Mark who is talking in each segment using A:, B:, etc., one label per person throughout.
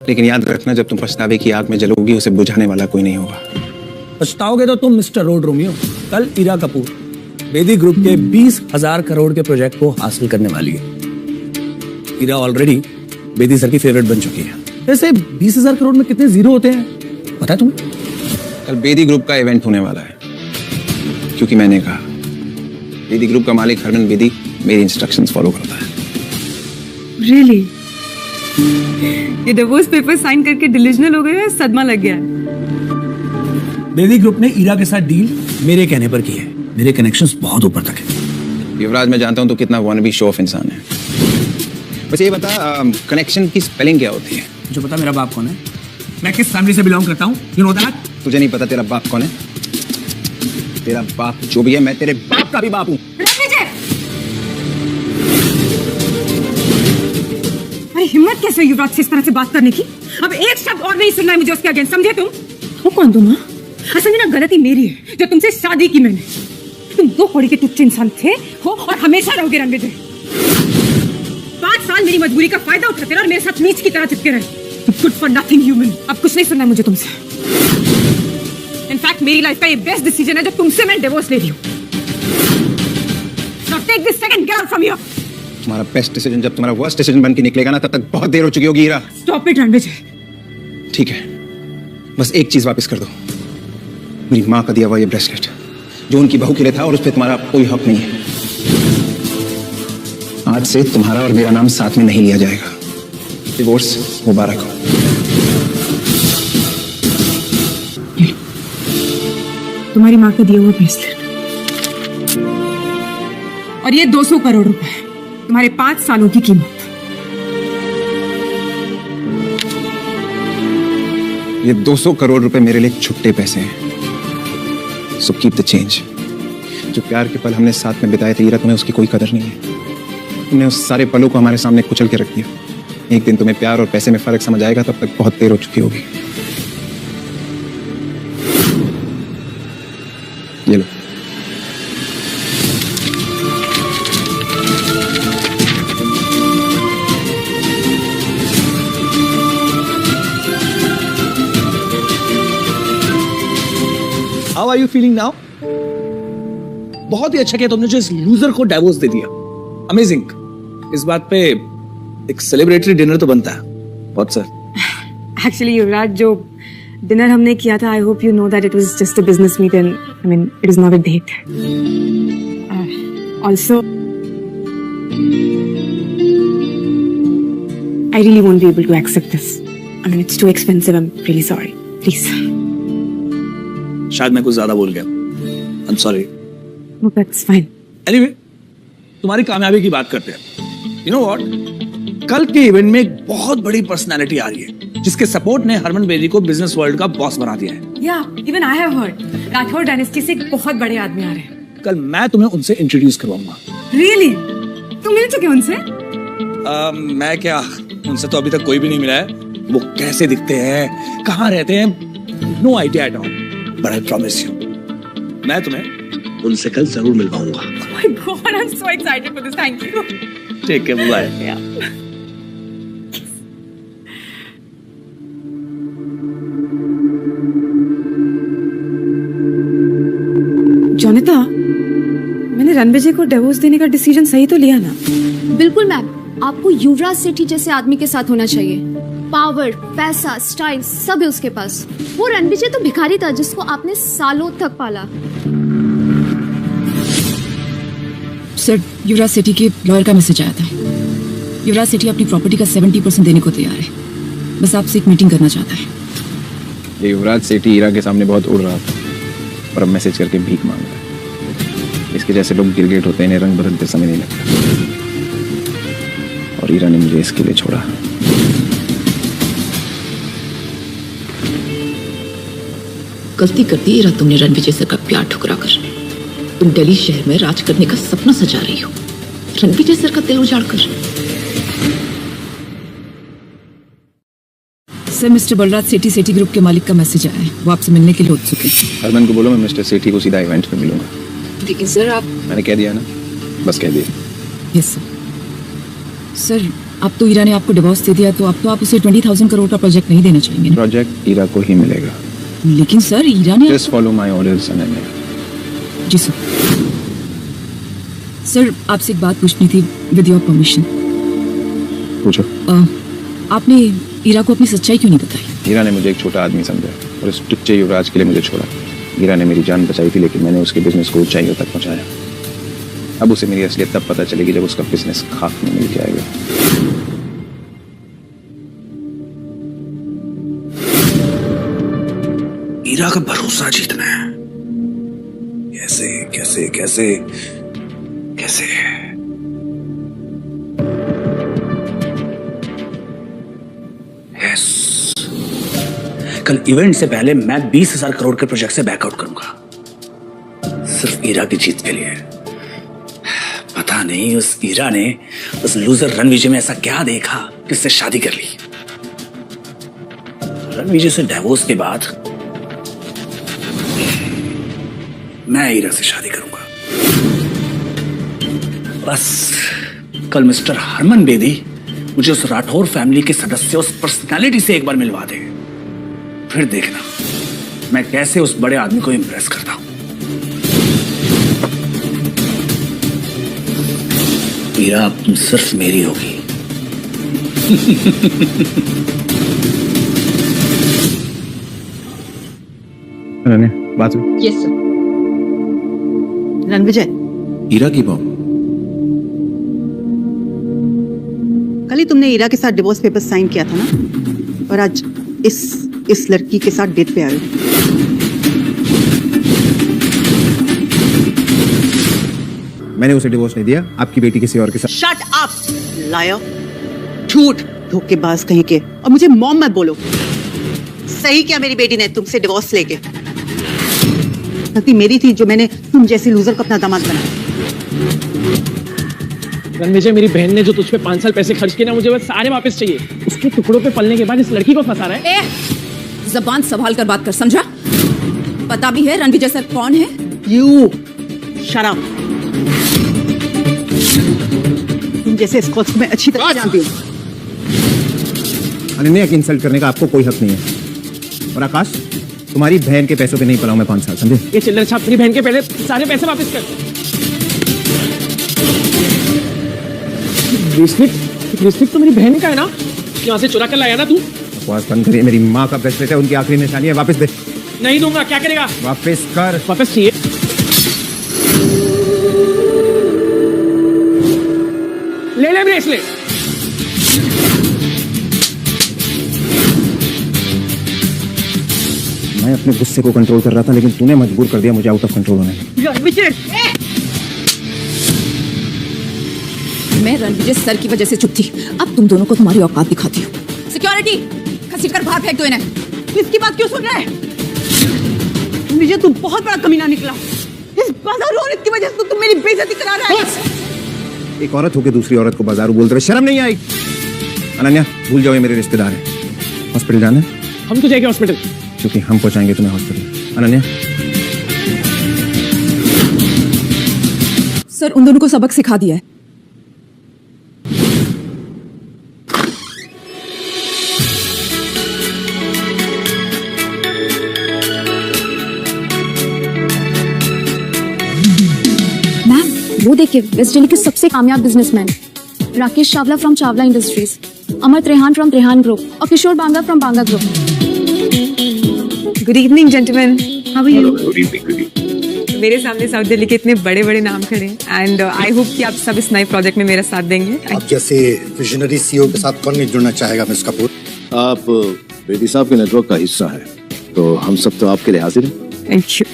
A: लेकिन याद रखना, जब तुम पछतावे की आग में जलोगी उसे बुझाने वाला कोई नहीं होगा।
B: पछताओगे तो तुम मिस्टर रोड रोमियो। कल ईरा कपूर बेदी ग्रुप के 20,000 करोड़ के प्रोजेक्ट को हासिल करने वाली है। ईरा ऑलरेडी बेदी सर की फेवरेट बन चुकी है। वैसे 20,000 करोड़ में कितने जीरो होते हैं पता है तुम्हें?
A: कल बेदी ग्रुप का इवेंट होने वाला है, क्योंकि मैंने कहा बेदी ग्रुप का मालिक हरमन बेदी मेरी इंस्ट्रक्शंस फॉलो करता है।
C: Really? ये डिवोर्स पेपर साइन करके डिलीजनल हो गए या सदमा लग गया है?
B: बेदी ग्रुप ने ईरा के साथ डील मेरे कहने पर की है। मेरे कनेक्शंस बहुत ऊपर तक है।
A: युवराज, मैं जानता हूं तो कितना वानबी शो ऑफ इंसान है। बस ये बता, कनेक्शन की स्पेलिंग क्या होती है?
B: मुझे पता मेरा बाप कौन है, मैं किस फैमिली से बिलोंग करता हूँ। You know that?
A: तुझे नहीं पता तेरा बाप कौन है? तेरा बाप जो भी है, मैं तेरे बाप का भी बाप हूँ।
C: अरे हिम्मत कैसे युवराज से इस तरह से बात करने की? अब एक शब्द और नहीं सुनना है मुझे उसके अगेंस्ट, समझे तुम? हो कौन तुम? असल में ना गलती मेरी है जो तुमसे शादी की मैंने। तुम दो कौड़ी के टुच्चे इंसान थे हो और हमेशा रहोगे रणविजय। 5 साल मेरी मजबूरी का फायदा उठाते रहे और मेरे साथ नीच की तरह चिपके रहे। Good for nothing human. अब कुछ नहीं सुनना है मुझे तुमसे। इनफैक्ट मेरी लाइफ का ये बेस्ट डिसीजन है जब तुमसे मैं डिवोर्स ले रही हूँ। Now take this second, get out from here.
A: तुम्हारा बेस्ट डिसीजन जब तुम्हारा वर्स्ट डिसीजन बन के निकलेगा ना, तब तक बहुत देर हो चुकी होगी। हीरा,
C: Stop it, रणविजय।
A: ठीक है, बस एक चीज वापस कर दो, मेरी माँ का दिया हुआ ये ब्रेसलेट जो उनकी बहू के लिए था, और उस पर तुम्हारा कोई हक नहीं है। आज से तुम्हारा और मेरा नाम साथ में नहीं लिया जाएगा। डिवोर्स मुबारक हो।
C: तुम्हारी माँ का दिया हुआ ब्रेसलेट और ये 200 करोड़ रुपए, तुम्हारे 5 सालों की कीमत।
A: ये 200 करोड़ रुपए मेरे लिए छुट्टे पैसे हैं। So keep the change. जो प्यार के पल हमने साथ में बिताए थे हीरा, तुम्हें उसकी कोई कदर नहीं है। तुमने उस सारे पलों को हमारे सामने कुचल के रख दिया। एक दिन तुम्हें प्यार और पैसे में फर्क समझ आएगा, तब तक बहुत देर हो चुकी होगी। ये लो।
B: How are you feeling now? बहुत ही अच्छा किया तुमने जो इस लूजर को डाइवोर्स दे दिया। अमेजिंग। इस बात पे एक सेलिब्रेटरी डिनर तो बनता है। बहुत सर।
C: एक्चुअली युवराज, जो डिनर हमने किया था, I hope you know that it was just a business meet and I mean it is not a date. Also I really won't be able to accept this. I mean it's too expensive. I am really sorry. Please.
B: शायद मैं कुछ ज्यादा बोल गया। I am sorry.
C: That's fine.
B: Anyway, तुम्हारी कामयाबी की बात करते हैं। यू नो व्हाट, कल के इवेंट में एक बहुत बड़ी पर्सनालिटी आ रही है जिसके सपोर्ट ने हरमन बेदी को बिजनेस वर्ल्ड का बॉस बना दिया है।
C: या even I have heard Rathore dynasty से एक बहुत बड़े आदमी आ रहे हैं।
B: कल मैं तुम्हें उनसे इंट्रोड्यूस करवाऊंगा।
C: रियली? तुम मिल चुके उनसे?
B: मैं क्या, उनसे तो अभी तक कोई भी नहीं मिला है। वो कैसे दिखते हैं, कहाँ रहते हैं, no idea at all. But I promise you, मैं तुम्हें उनसे कल जरूर मिलवाऊंगा।
C: Oh my God, I'm so excited for this. Thank you.
B: ठीक है, बाय।
C: Yeah. जोनिता, मैंने रणविजय को डिवोर्स देने का डिसीजन सही तो लिया ना?
D: बिल्कुल मैम, आपको युवराज सेठी जैसे आदमी के साथ होना चाहिए। पावर, पैसा, स्टाइल सब है उसके पास। वो रणविजय तो भिखारी था जिसको आपने सालों तक पाला।
E: सर, युवराज सेठी के लॉयर का मैसेज आया था। युवराज सेठी अपनी प्रॉपर्टी का 70% देने को तैयार है। बस आपसे एक मीटिंग करना चाहता है।
A: ये युवराज सेठी हीरा के सामने बहुत उड़ रहा था और अब मैसेज करके भीख मांग रहा है। इसके जैसे लोग गिरगिट होते हैं, इन्हें रंग बदलते समय नहीं लगता। और हीरा ने मुझे इसके लिए छोड़ा।
E: गलती करती हीरा तुमने रणविजय सर का प्यार ठुकरा कर। तुम दिल्ली शहर में राज करने का सपना सजा रही हो, रणविजय सर का दिल उजाड़ कर। सर, मिस्टर बलराज सेठी सेठी ग्रुप के मालिक का मैसेज आया है। वो आपसे मिलने के लिए उत्सुक है।
A: हरमन को बोलो मैं मिस्टर सेठी को सीधा इवेंट पे मिलूंगा।
E: लेकिन सर आप...
A: मैंने कह दिया ना, बस कह दिया।
E: Yes sir. सर, अब तो ईरा ने आपको डिवोर्स दे दिया, तो अब तो आप उसे 20,000 करोड़ का प्रोजेक्ट नहीं देना चाहेंगे ना?
A: प्रोजेक्ट ईरा को ही मिलेगा।
E: लेकिन सर ईरा ने
A: just follow my orders Ananya.
E: जी सर। सर आपसे एक बात पूछनी थी, विद योर परमिशन।
A: पूछो।
E: आपने ईरा को अपनी सच्चाई क्यों नहीं बताई?
A: ईरा ने मुझे एक छोटा आदमी समझा और इस टुच्चे युवराज के लिए मुझे छोड़ा। ईरा ने मेरी जान बचाई थी, लेकिन मैंने उसके बिजनेस को ऊंचाइयों तक पहुंचाया। अब उसे मेरी असलियत तब पता चलेगी जब उसका बिजनेस खाक में मिल जाएगा।
B: ईरा का भरोसा जीतना है। कैसे कैसे कैसे कैसे? यस, कल इवेंट से पहले मैं 20,000 करोड़ के प्रोजेक्ट से बैकआउट करूंगा, सिर्फ ईरा की जीत के लिए। पता नहीं उस ईरा ने उस लूजर रणविजय में ऐसा क्या देखा कि उससे शादी कर ली। रणविजय से डिवोर्स के बाद मैं ईरा से शादी करूंगा। बस कल मिस्टर हरमन बेदी मुझे उस राठौर फैमिली के सदस्य, उस पर्सनालिटी से एक बार मिलवा दे, फिर देखना मैं कैसे उस बड़े आदमी को इंप्रेस करता हूं। ईरा अब तुम सिर्फ मेरी होगी।
A: अनन्या, बात हुई?
F: Yes sir. रणविजय,
A: ईरा की बहू।
F: कल ही तुमने ईरा के साथ डिवोर्स पेपर साइन किया था ना, और आज इस लड़की के साथ डेट पे आए हो।
A: मैंने उसे डिवोर्स नहीं दिया, आपकी बेटी किसी और के साथ।
F: शट अप लायर, झूठ, धोखेबाज कहीं के। और मुझे मॉम मत बोलो। सही क्या मेरी बेटी ने तुमसे डिवोर्स लेके? गलती मेरी थी जो मैंने तुम जैसी लूजर को अपना दामाद बनाया।
G: रणविजय, मेरी बहन ने जो तुझ पे 5 साल पैसे खर्च किए ना, मुझे वो सारे वापस चाहिए। उसके टुकड़ों पे पलने के बाद इस लड़की को फंसा रहा है।
E: जबान संभाल कर बात कर, समझा? पता भी है रणविजय सर कौन है?
F: You shut up. तुम जैसे स्कॉट्स को मैं अच्छी तरह जानती हूँ।
A: अनन्या की इंसल्ट करने का आपको कोई हक नहीं है। और आकाश, तुम्हारी बहन के पैसों पे नहीं पला हूं मैं 5 साल, समझे?
G: ये चिल्लर छाप मेरी बहन के पहले सारे पैसे वापस कर। ब्रेसलेट तो मेरी बहन का है ना? यहाँ से चुरा कर लाया ना तू?
A: बकवास बंद करिए। मेरी माँ का ब्रेसलेट है, उनकी आखिरी निशानी है। वापस दे।
G: नहीं दूंगा। क्या करेगा?
A: वापस कर।
G: वापस चाहिए। ले ले ब्रेसलेट।
A: मैं अपने गुस्से को कंट्रोल कर रहा था, लेकिन तूने मजबूर कर दिया मुझे आउट ऑफ कंट्रोल होने में।
E: मैं रणविजय सर की वजह से चुप थी, अब तुम दोनों को तुम्हारी औकात दिखाती हूँ। सिक्योरिटी, घसीटकर बाहर फेंक दो इन्हें।
F: इसकी बात क्यों सुन रहा है? विजय, तू बहुत बड़ा कमीना निकला। इस बाजारू औरत की वजह से तो तुम मेरी बेइज्जती करा रहा है।
A: एक औरत होकर दूसरी औरत को बाजारू बोलते हुए शर्म नहीं आई? अनन्या, भूल जाओ, ये मेरे रिश्तेदार हैं। हॉस्पिटल जाना है?
G: हम तो जाएंगे हॉस्पिटल,
A: क्योंकि हम पहुंचाएंगे तुम्हें हॉस्पिटल। अनन्या,
E: सर उन दोनों को सबक सिखा दिया है।
D: वो देखिए, वेस्ट दिल्ली के सबसे कामयाब businessman Rakesh Chawla from Chawla Industries, Amar Trehan from Trehan Group और Kishore Banga from Banga Group.
C: Good evening gentleman, how are you?
H: Good evening.
C: मेरे सामने साउथ दिल्ली के इतने बड़े बड़े नाम खड़े हैं एंड आई होप कि आप सब इस नए प्रोजेक्ट में मेरा साथ देंगे।
H: आप जैसे विजनरी सीईओ के साथ कौन नहीं जुड़ना चाहेगा मिस कपूर? आप बेदी साहब के नेटवर्क का हिस्सा है, तो हम सब तो आपके लिए हाजिर हैं।
C: Thank you.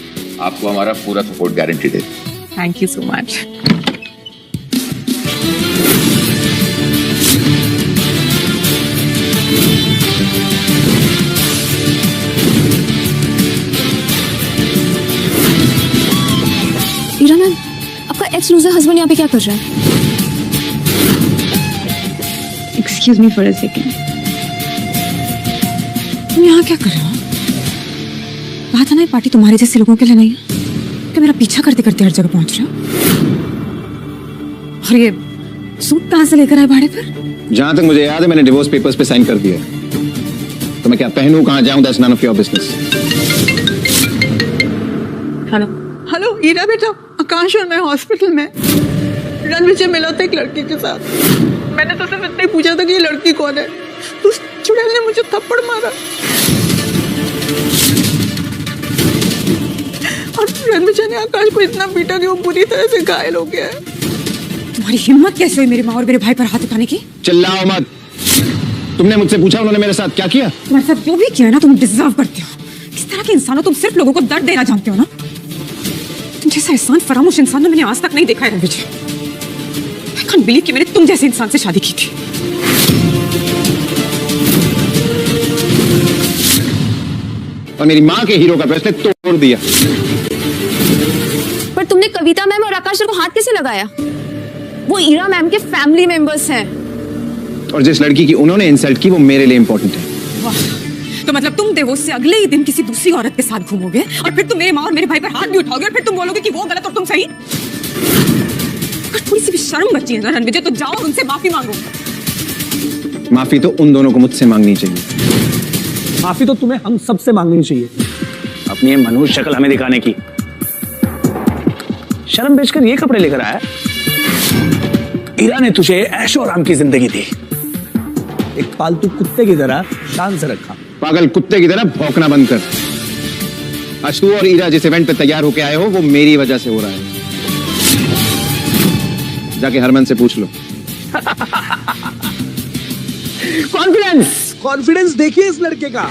I: आपको हमारा पूरा सपोर्ट गारंटीड है।
C: Thank you so much.
D: Ira ma'am, आपका एक्स लूजर हस्बैंड यहाँ पे क्या कर रहा है?
C: Excuse me for a second, तुम यहाँ क्या कर रहे हो? कहा था ना ये पार्टी तुम्हारे जैसे लोगों के लिए नहीं है, कि मेरा पीछा करते करते हर जगह पहुंच रहे हो। और ये सूट कहाँ से लेकर आए भाड़े पर?
A: जहां तक मुझे याद है मैंने डिवोर्स पेपर्स पे साइन कर दिया। तो मैं क्या पहनूं, कहां जाऊं, that's none of your business.
C: Hello
F: hello Heera बेटा, आकाश और मैं हॉस्पिटल में। रणविजय मिला था एक लड़की के साथ। मैंने तो सिर्फ इतना ही पूछा था कि ये लड़की कौन है, तो उस चुड़ैल ने मुझे थप्पड़ मारा और रणविजय ने आकाश को इतना पीटा कि वो बुरी तरह से घायल हो गया है।
C: तुम्हारी हिम्मत कैसे हुई मेरी माँ और मेरे भाई पर हाथ उठाने की?
A: चिल्लाओ मत। तुमने मुझसे पूछा उन्होंने मेरे साथ क्या किया?
C: तुम्हारे साथ जो भी किया है ना, तुम डिजर्व करते हो। किस तरह के इंसान हो तुम, सिर्फ लोगों को दर्द देना जानते हो ना। तुम जैसा एहसान फरामोश इंसान ना मैंने आज तक नहीं देखा है रणविजय। I can't believe कि मैंने तुम जैसे इंसान से शादी की थी।
A: और मेरी माँ के हीरो का फैसले तोड़ दिया।
D: पर तुमने कविता मैम और आकाश सर को हाथ कैसे लगाया? वो ईरा मैम के फैमिली मेंबर्स हैं।
A: और जिस लड़की की उन्होंने इंसल्ट की वो मेरे लिए इंपॉर्टेंट है।
C: वाह, तो मतलब तुम डिवोर्स से अगले ही दिन किसी दूसरी औरत के साथ घूमोगे और फिर तुम मेरे माँ और मेरे भाई पर हाथ भी उठाओगे और फिर तुम बोलोगे कि वो गलत और तुम सही? अगर थोड़ी सी भी शर्म बची है ना रणविजय, तो जाओ और उनसे माफी मांगो।
A: माफी तो उन दोनों को मुझसे मांगनी चाहिए।
B: माफी तो तुम्हें हम सबसे मांगनी चाहिए, अपनी ये मनुष्य शक्ल हमें दिखाने की। शर्म बेचकर ये कपड़े लेकर आया। ईरा ने तुझे ऐशो आराम की जिंदगी दी, एक पालतू कुत्ते की तरह शान से रखा।
A: पागल कुत्ते की तरह भौंकना बंद कर। आज तू और ईरा जिस इवेंट पे तैयार होके आए हो वो मेरी वजह से हो रहा है। जाके हरमन से पूछ लो।
B: कॉन्फिडेंस देखिए इस लड़के का,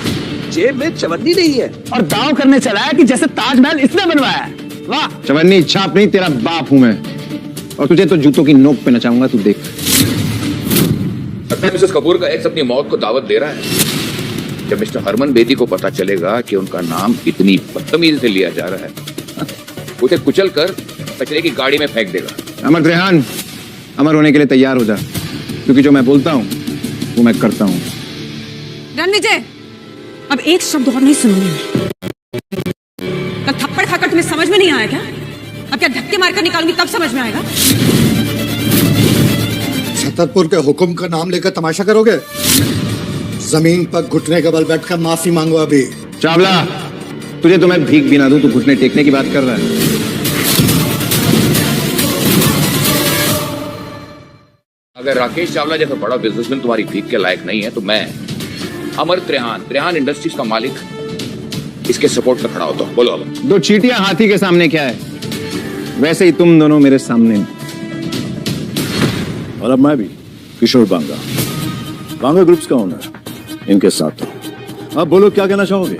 B: जेब में चवन्नी नहीं है और दांव करने चला है कि जैसे ताजमहल इसने बनवाया है। वाह!
A: चवन्नी छाप नहीं, तेरा बाप हूं मैं, और तुझे तो जूतों की नोक पे नचाऊंगा, तू देख।
I: लगता है मिसेस कपूर का एक्स अपनी मौत को दावत दे रहा है। जब मिस्टर हरमन बेदी को पता चलेगा कि उनका नाम इतनी बदतमीजी से लिया जा रहा है, उसे कुचल कर कचरे की गाड़ी में फेंक देगा।
A: अमर त्रेहान, अमर होने के लिए तैयार हो जा, क्योंकि जो मैं बोलता हूं वो मैं करता हूं।
C: रणविजय, अब एक शब्द और नहीं सुनूंगी मैं। कल थप्पड़ खाकर तुम्हें समझ में नहीं आया क्या? अब क्या धक्के मारकर निकालूंगी तब समझ में आएगा?
H: छतरपुर के हुक्म का नाम लेकर तमाशा करोगे? जमीन पर घुटने के बल बैठकर माफी मांगो। अभी
A: चावला, तुझे तो मैं भीख भी ना दूं, तू घुटने टेकने की बात कर रहा है।
I: अगर राकेश चावला जैसा बड़ा बिजनेसमैन तुम्हारी भीख के लायक नहीं है तो मैं अमर त्रेहान इंडस्ट्रीज का मालिक इसके सपोर्ट में खड़ा होता हूं। बोलो अब।
A: दो चींटियां हाथी के सामने क्या है, वैसे ही तुम दोनों मेरे सामने।
H: और अब मैं भी किशोर बांगा ग्रुप्स का ओनर इनके साथ हूं। अब बोलो क्या कहना चाहोगे?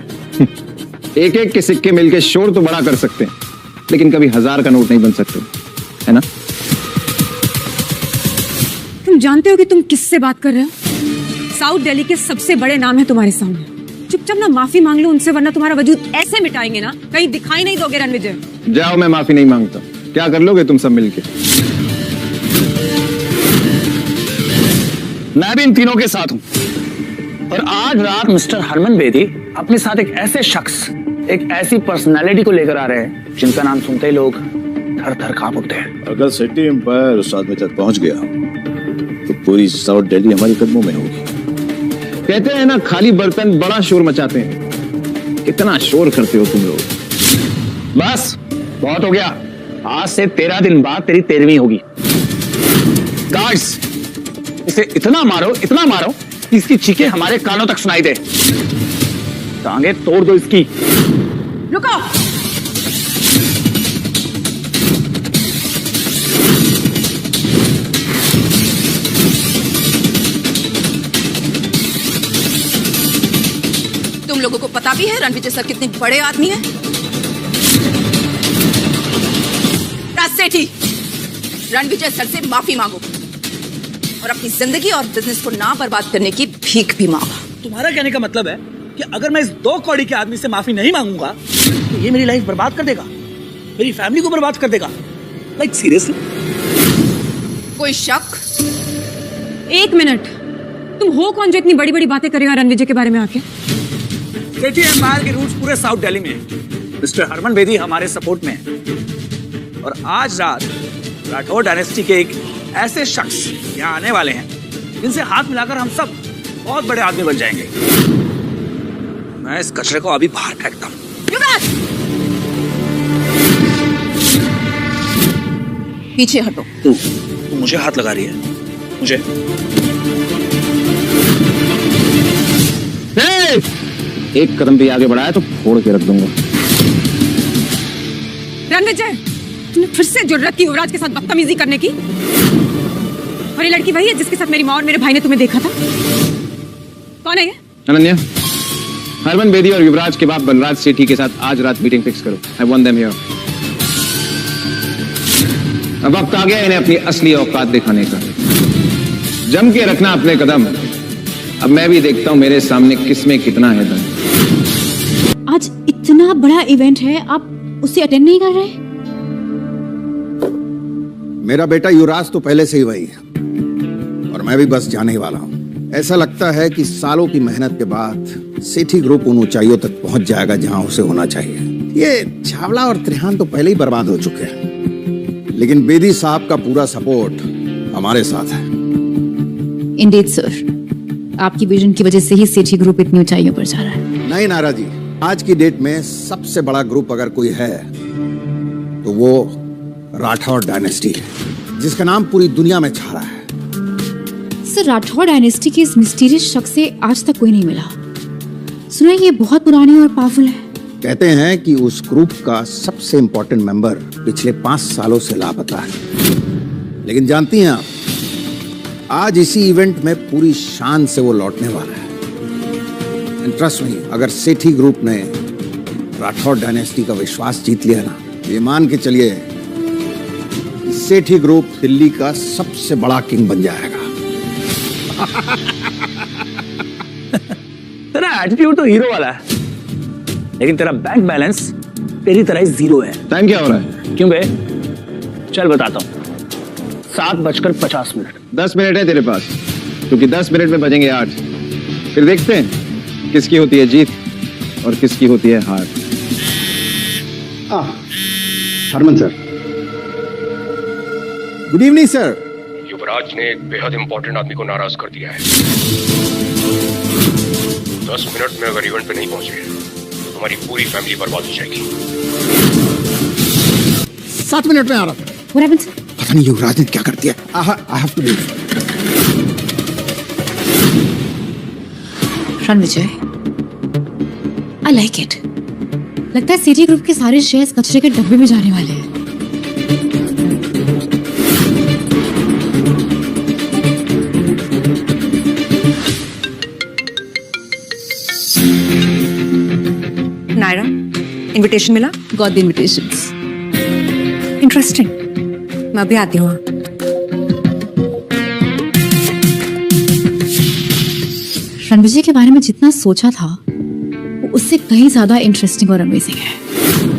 A: एक एक के सिक्के मिलके शोर तो बड़ा कर सकते हैं, लेकिन कभी 1000 का नोट नहीं बन सकते, है ना?
C: तुम जानते हो कि तुम किससे बात कर रहे हो? साउथ दिल्ली के सबसे बड़े नाम है तुम्हारे सामने। चुपचाप ना माफी मांग लो उनसे, वरना तुम्हारा वजूद ऐसे मिटाएंगे ना कहीं दिखाई नहीं दोगे रणविजय।
A: जाओ, मैं माफी नहीं मांगता। क्या कर लोगे तुम सब मिलके?
B: मैं भी इन तीनों के साथ हूं, और आज रात मिस्टर हरमन बेदी अपने साथ एक ऐसे शख्स, एक ऐसी पर्सनालिटी को लेकर आ रहे हैं जिनका नाम सुनते ही लोग थर थर कांप उठते हैं।
H: अगर सिटी एम्पायर उस आदमी तक पहुंच गया तो पूरी साउथ दिल्ली हमारे कदमों में होगी।
A: कहते हैं ना, खाली बर्तन बड़ा शोर मचाते हैं। कितना शोर करते हो तुम लोग।
B: बस बहुत हो गया, आज से 13 दिन बाद तेरी 13वीं होगी। गार्ड्स, इसे इतना मारो कि इसकी चीखें हमारे कानों तक सुनाई दे। टांगे तोड़ दो इसकी।
C: रुको,
E: तुम लोगों को पता भी है रणविजय सर कितने बड़े आदमी हैं? सेठी, रणविजय सर से माफी मांगो और अपनी जिंदगी और बिजनेस को ना बर्बाद करने की भीख भी मांगो।
B: तुम्हारा कहने का मतलब है कि अगर मैं इस 2 कौड़ी के आदमी से माफी नहीं मांगूंगा तो ये मेरी लाइफ बर्बाद कर देगा, मेरी फैमिली को बर्बाद कर देगा? Like seriously?
E: कोई शक?
C: एक मिनट, तुम हो कौन जो इतनी बड़ी बड़ी बातें करेगा रणविजय के बारे में आके?
B: सिटी एम्पायर के रूट्स पूरे साउथ दिल्ली में हैं। मिस्टर हरमन बेदी हमारे सपोर्ट में है, और आज रात राठौर डायनेस्टी के एक ऐसे शख्स यहाँ आने वाले हैं जिनसे हाथ मिलाकर हम सब बहुत बड़े आदमी बन जाएंगे। मैं इस कचरे को अभी बाहर फेंकता हूँ।
E: पीछे हटो।
B: तू मुझे हाथ लगा रही है? मुझे?
A: एक कदम भी आगे बढ़ाया तो फोड़ के रख दूंगा।
C: रणविजय, तुमने फिर से जुर्रत की युवराज के साथ बदतमीजी करने की? और ये लड़की वही है जिसके साथ मेरी माँ और मेरे भाई ने तुम्हें देखा था? कौन है ये?
A: अनन्या, हरमन बेदी और युवराज के बाप बलराज सेठी के साथ आज रात मीटिंग फिक्स करो। I want them here. अब वक्त आ गया इन्हें अपनी असली औकात दिखाने का। जम के रखना अपने कदम। अब मैं भी देखता हूं मेरे सामने किसमें कितना है दम।
J: आज इतना बड़ा इवेंट है, आप उसे अटेंड नहीं कर रहे?
H: मेरा बेटा युवराज तो पहले से ही वही है और मैं भी बस जाने ही वाला हूँ। ऐसा लगता है कि सालों की मेहनत के बाद सेठी ग्रुप उन ऊंचाइयों तक पहुंच जाएगा जहां उसे होना चाहिए। ये छावला और त्रिहान तो पहले ही बर्बाद हो चुके हैं, लेकिन बेदी साहब का पूरा सपोर्ट हमारे साथ है।
J: इंडीड सर, आपकी विजन की वजह से ही सेठी ग्रुप इतनी ऊंचाइयों पर जा रहा है।
H: नहीं नारा जी, आज की डेट में सबसे बड़ा ग्रुप अगर कोई है तो वो राठौर डायनेस्टी है, जिसका नाम पूरी दुनिया में छा रहा है।
J: सर, राठौर डायनेस्टी के इस मिस्टीरियस शख्स से आज तक कोई नहीं मिला। सुना है ये बहुत पुराने और पावरफुल है।
H: कहते हैं कि उस ग्रुप का सबसे इंपॉर्टेंट मेंबर पिछले 5 सालों से लापता है। लेकिन जानती हैं आप, आज इसी इवेंट में पूरी शान से वो लौटने वाला है। ट्रस्ट मी, अगर सेठी ग्रुप ने राठौर डायनेस्टी का विश्वास जीत लिया ना, ये मान के चलिए सेठी ग्रुप दिल्ली का सबसे बड़ा किंग बन जाएगा।
B: तेरा एटीट्यूड तो हीरो वाला है, लेकिन तेरा बैंक बैलेंस तेरी तरह ही जीरो है।
A: टाइम क्या हो रहा है?
B: क्यों बे? चल बताता हूँ। 7:50।
A: 10 मिनट है तेरे पास, क्योंकि 10 मिनट में बजेंगे 8। फिर देखते हैं किसकी होती है जीत और किसकी होती है हार।
H: Harman sir, good evening sir.
K: Yuvraj ने एक बेहद इंपॉर्टेंट आदमी को नाराज कर दिया है। 10 मिनट में अगर इवेंट पे नहीं पहुंचे तो हमारी पूरी फैमिली बर्बाद हो जाएगी।
H: 7 मिनट में आ रहा था। पता नहीं युवराज ने क्या कर दिया। I have to leave.
J: Ranvijay, I like it. लगता है सेठी ग्रुप के सारे शेयर्स कचरे के डब्बे में जाने वाले हैं।
C: नायरा, इनविटेशन मिला?
J: Got the invitations.
C: इंटरेस्टिंग। मैं अभी आती हूँ।
J: रणविजय के बारे में जितना सोचा था वो उससे कहीं ज्यादा इंटरेस्टिंग और अमेजिंग है।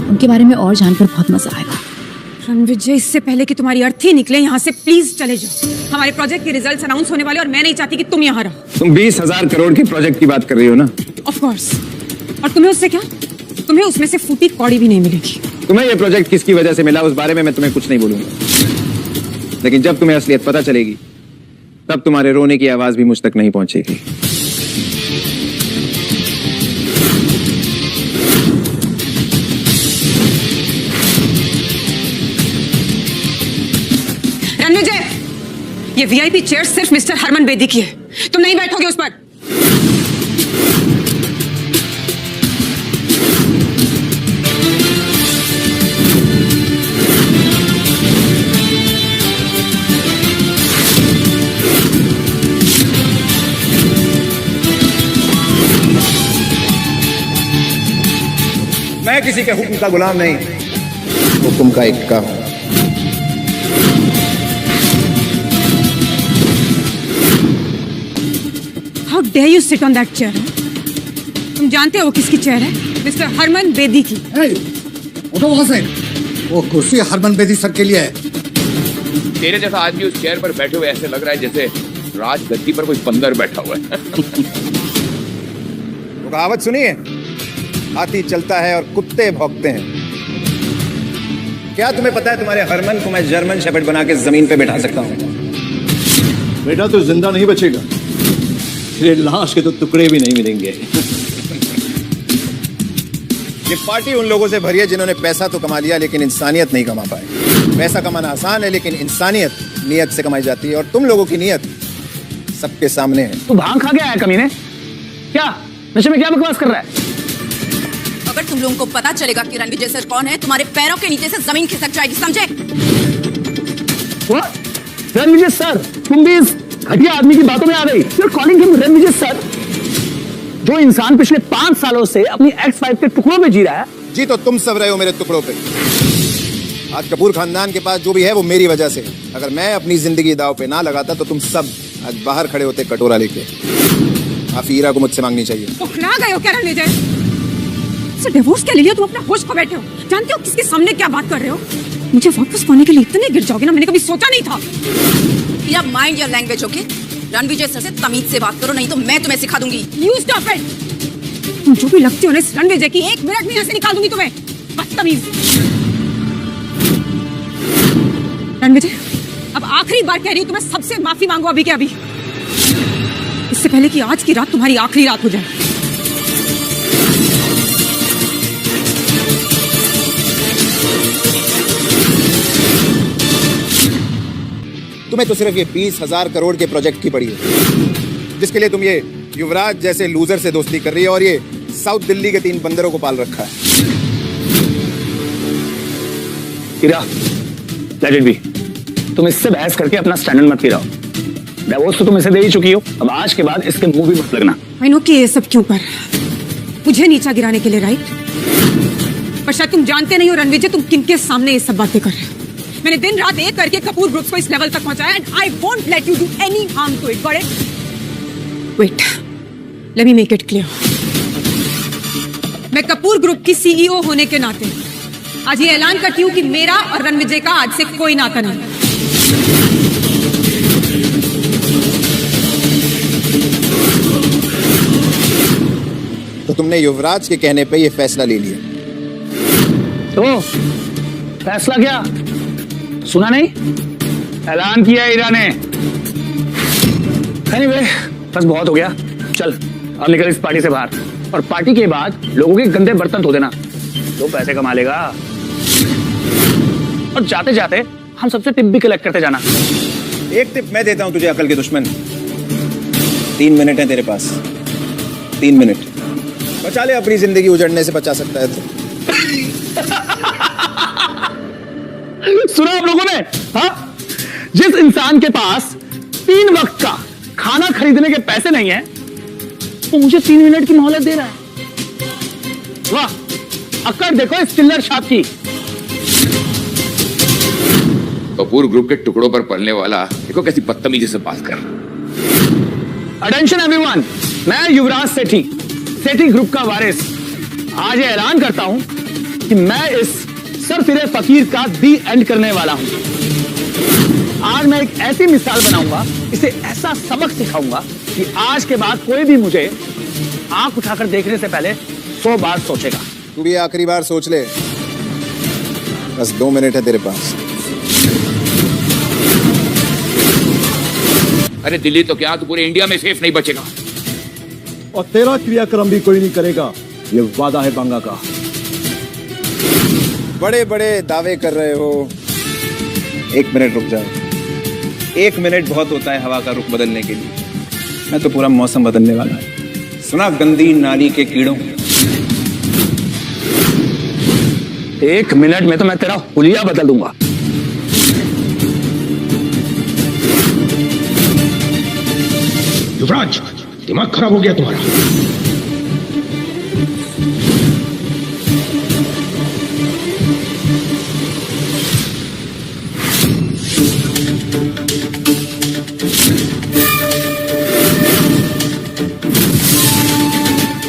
J: उनके बारे में और जानकर बहुत मजा आएगा।
C: रणविजय, इससे पहले कि तुम्हारी अर्थी निकले यहाँ से प्लीज चले जाओ। हमारे प्रोजेक्ट के रिजल्ट्स अनाउंस होने वाले और मैं नहीं चाहती कि तुम यहाँ रहो।
A: तुम 20,000 करोड़ के प्रोजेक्ट की बात कर रही हो ना?
C: Of course. और तुम्हें उससे क्या? तुम्हें उसमें से फूटी कौड़ी भी नहीं मिलेगी।
A: तुम्हें ये प्रोजेक्ट किसकी वजह से मिला उस बारे में मैं तुम्हें कुछ नहीं बोलूंगा, लेकिन जब तुम्हें असलियत पता चलेगी तब तुम्हारे रोने की आवाज भी मुझ तक नहीं पहुंचेगी।
C: रणविजय, ये वीआईपी चेयर सिर्फ मिस्टर हरमन बेदी की है। तुम नहीं बैठोगे उस पर।
A: मैं किसी के हुक्म का गुलाम नहीं, हुक्म का इक्का हूं।
C: How dare you sit on that chair? तुम जानते हो किसकी चेयर है? मिस्टर हरमन बेदी की।
H: उठो वहां से। वो कुर्सी हरमन बेदी सर के लिए है।
I: तेरे जैसा आदमी उस चेयर पर बैठे हुए ऐसे लग रहा है जैसे राजगद्दी पर कोई बंदर बैठा हुआ है।
A: तो कहावत सुनिए, हाथी चलता है और कुत्ते भौंकते हैं। क्या तुम्हें पता है तुम्हारे हरमन को मैं जर्मन शेफर्ड बना के जमीन पे बैठा सकता हूँ?
L: बेटा तो जिंदा नहीं बचेगा, तेरे लाश के तो टुकड़े भी नहीं मिलेंगे।
A: ये पार्टी उन लोगों से भरी है जिन्होंने पैसा तो कमा लिया लेकिन इंसानियत नहीं कमा पाए। पैसा कमाना आसान है लेकिन इंसानियत नियत से कमाई जाती है, और तुम लोगों की नियत सबके सामने है।
B: तू भांग खा के आया कमीने? क्या नशे में क्या बकवास कर रहा है?
E: अगर तुम लोगों को पता चलेगा कि रणविजय सर कौन है, तुम्हारे पैरों के नीचे से जमीन खिसक जाएगी, समझे?
B: रणविजय सर, तुम भी इस घटिया आदमी की बातों में आ गई। You're calling him Ranvijay sir? जो इंसान पिछले 5 सालों से अपनी एक्स वाइफ के टुकड़ों में जी रहा है।
A: जी तो तुम सब रहे हो मेरे टुकड़ों पे। आज कपूर खानदान के पास जो भी है वो मेरी वजह से। अगर मैं अपनी जिंदगी दाव पे ना लगाता तो तुम सब आज बाहर खड़े होते कटोरा लेके। आप हीरा को मुझसे मांगनी चाहिए।
C: उखला गए हो क्या रणविजय? सर डिवोर्स क्या ले लिया? तुम अपना होश खो बैठे हो। जानते हो किसके सामने क्या बात कर रहे हो? मुझे वापस पाने के लिए इतने गिर जाओगे ना, मैंने कभी सोचा नहीं था।
E: या mind your language, okay? Ranvijay sir से तमीज से बात करो, नहीं तो मैं तुम्हें सिखा दूंगी।
C: You stop it. तुम जो भी लगती हो ना इस रणविजय की, 1 मिनट में यहाँ से निकाल दूंगी तुम्हें। बदतमीज। रणविजय, अब आखिरी बार कह रही हूँ, तुम्हें सबसे माफी मांगो अभी के अभी, इससे पहले कि आज की रात तुम्हारी आखिरी रात हो जाए।
A: तुम्हें तो सिर्फ ये 20,000 करोड़ के प्रोजेक्ट की पड़ी है, जिसके लिए तुम ये युवराज जैसे लूजर से दोस्ती कर रही है और ये साउथ दिल्ली के 3 बंदरों को पाल रखा है।
B: हीरा, लेट इट बी। तुम इससे बहस करके अपना स्टैंडर्ड मत गिराओ। डिवोर्स तो तुम इसे दे ही चुकी हो, अब आज के बाद इसके मुंह भी मत लगना।
C: आई नो कि ये सब क्यों कर मुझे नीचा गिराने के लिए, राइट? पर शायद तुम जानते नहीं हो रणविजय, तुम किनके सामने ये सब बातें कर रहे हो। मैंने दिन रात एक करके कपूर ग्रुप को इस लेवल तक पहुंचाया, and I won't let you do any harm to it, got it? Wait, let me make it clear. मैं कपूर ग्रुप की सीईओ होने के नाते आज ये ऐलान करती हूँ कि मेरा और रणविजय का आज से कोई नाता नहीं।
A: तो तुमने युवराज के कहने पे ये फैसला ले लिया?
B: तो फैसला क्या सुना नहीं? ऐलान किया हीरा ने। एनीवे, बस बहुत हो गया, चल अब निकल इस पार्टी से बाहर, और पार्टी के बाद लोगों के गंदे बर्तन धो देना, तो पैसे कमा लेगा। और जाते जाते हम सबसे टिप भी कलेक्ट करते जाना।
A: एक टिप मैं देता हूं तुझे, अकल के दुश्मन। 3 मिनट है तेरे पास, 3 मिनट बचा ले, अपनी जिंदगी उजड़ने से बचा सकता है तो।
B: सुना आप लोगों ने? हाँ, जिस इंसान के पास 3 वक्त का खाना खरीदने के पैसे नहीं है, वो मुझे 3 मिनट की मोहलत दे रहा है। वाह, अक्कड़ देखो इस चिल्लर छाप की।
I: कपूर ग्रुप के टुकड़ों पर पलने वाला देखो कैसी बदतमीजी से बात कर रहा।
B: अटेंशन एवरीवन, मैं युवराज सेठी, सेठी ग्रुप का वारिस, आज ये ऐलान करता हूं कि मैं इस सरफिरे फकीर का दी एंड करने वाला हूं। आज मैं एक ऐसी मिसाल बनाऊंगा, इसे ऐसा सबक सिखाऊंगा कि आज के बाद कोई भी मुझे आंख उठाकर देखने से पहले 100 बार सोचेगा।
A: तू भी आखिरी बार सोच ले, बस 2 मिनट है तेरे पास।
I: अरे दिल्ली तो क्या, तू पूरे इंडिया में सेफ नहीं बचेगा।
L: और तेरा क्रियाक्रम भी कोई नहीं करेगा, ये वादा है बांगा का।
A: बड़े बड़े दावे कर रहे हो, 1 मिनट रुक जाओ। 1 मिनट बहुत होता है हवा का रुख बदलने के लिए, मैं तो पूरा मौसम बदलने वाला है। सुना गंदी नाली के कीड़ों,
B: 1 मिनट में तो मैं तेरा हुलिया बदल दूंगा।
K: युवराज, दिमाग खराब हो गया तुम्हारा।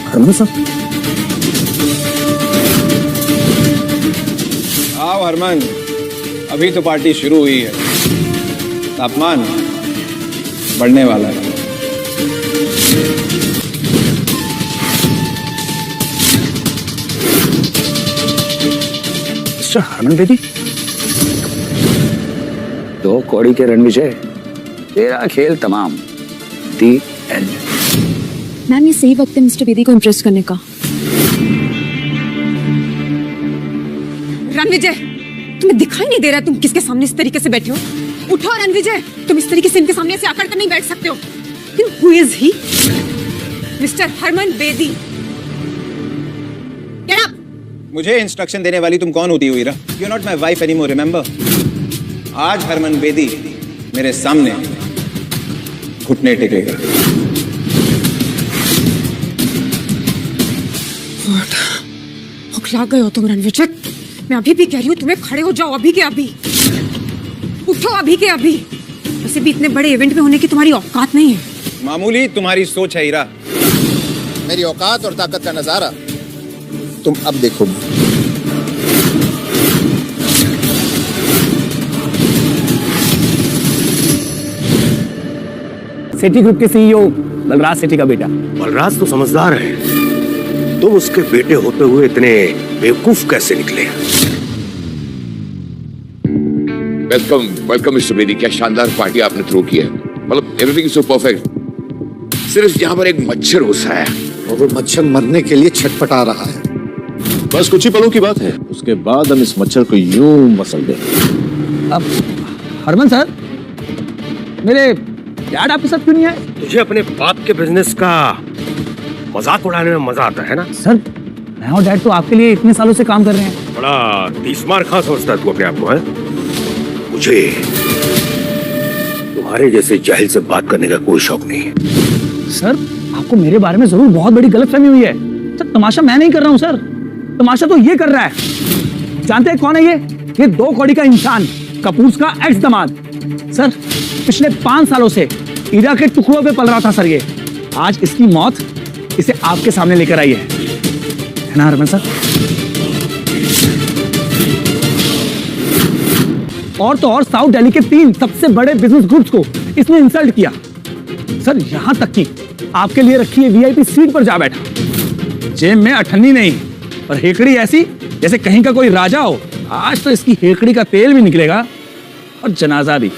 B: हरमन साहब,
A: आओ हरमन, अभी तो पार्टी शुरू हुई है, तापमान बढ़ने वाला है।
B: मिस्टर हरमन बेदी,
M: दो कौड़ी के रणविजय, तेरा खेल तमाम। दी एंड।
D: मैम ये सही वक्त है मिस्टर बेदी को इम्प्रेस करने का।
C: रणविजय, तुम्हें दिखाई नहीं दे रहा तुम किसके सामने इस तरीके से बैठे हो? उठो रणविजय, तुम इस तरीके से इनके सामने से आकर कर नहीं बैठ सकते हो। Who is he? Mister Harman Bedi. Get up!
A: मुझे इंस्ट्रक्शन देने वाली तुम कौन होती हो हीरा? You're not my wife anymore, remember? आज हरमन बेदी मेरे सामने घुटने टेकेगा।
C: भुखला गए हो तुम रणविजय। मैं अभी भी कह रही हूँ तुम्हें खड़े हो जाओ, अभी के अभी उठो, अभी के अभी। वैसे भी इतने बड़े इवेंट में होने की तुम्हारी औकात नहीं है।
A: मामूली तुम्हारी सोच है हीरा, मेरी औकात और ताकत का नजारा तुम अब देखोगे।
B: सेठी ग्रुप के सीईओ बलराज सेठी का बेटा।
K: बलराज तो समझदार है, तुम उसके बेटे होते हुए इतने बेवकूफ कैसे निकले?
I: वेलकम वेलकम मिस्टर बेदी, क्या शानदार पार्टी आपने थ्रो की है। मतलब एवरीथिंग इज सो परफेक्ट। सिर्फ यहाँ पर एक मच्छर घुसा है
H: और वो मच्छर मरने के लिए छटपटा रहा है।
L: बस कुछ ही पलों की बात है, उसके बाद हम इस मच्छर को यूं मसल देंगे।
B: अब हरमन सर, मेरे डैड आपके साथ क्यों नहीं आए?
K: तुझे अपने बाप के बिजनेस का मजाक उड़ाने में मजा आता है ना?
B: सर, मैं और डैड तो आपके लिए इतने सालों से काम कर रहे हैं।
K: बड़ा तीसमार खां समझता है तू अपने आप को, है? मुझे तुम्हारे जैसे जाहिल से बात करने का कोई शौक नहीं है।
B: सर, आपको मेरे बारे में जरूर बहुत बड़ी गलतफहमी हुई है। सर, तमाशा मैं नहीं कर रहा हूँ सर, तमाशा तो ये कर रहा है। जानते हैं कौन है ये 2 कौड़ी का इंसान, कपूर का एक्स दामाद। सर, पिछले 5 सालों से ईरा के टुकड़ों पे पल रहा था सर ये। आज इसकी मौत इसे आपके सामने लेकर आई है ना हरमन सर? और तो और साउथ दिल्ली के 3 सबसे बड़े बिजनेस ग्रुप्स को इसने इंसल्ट किया। सर, यहां तक कि आपके लिए रखी है वीआईपी सीट पर जा बैठा। जेब में अठन्नी नहीं और हेकड़ी ऐसी जैसे कहीं का कोई राजा हो। आज तो इसकी हेकड़ी का तेल भी निकलेगा और जनाजा भी।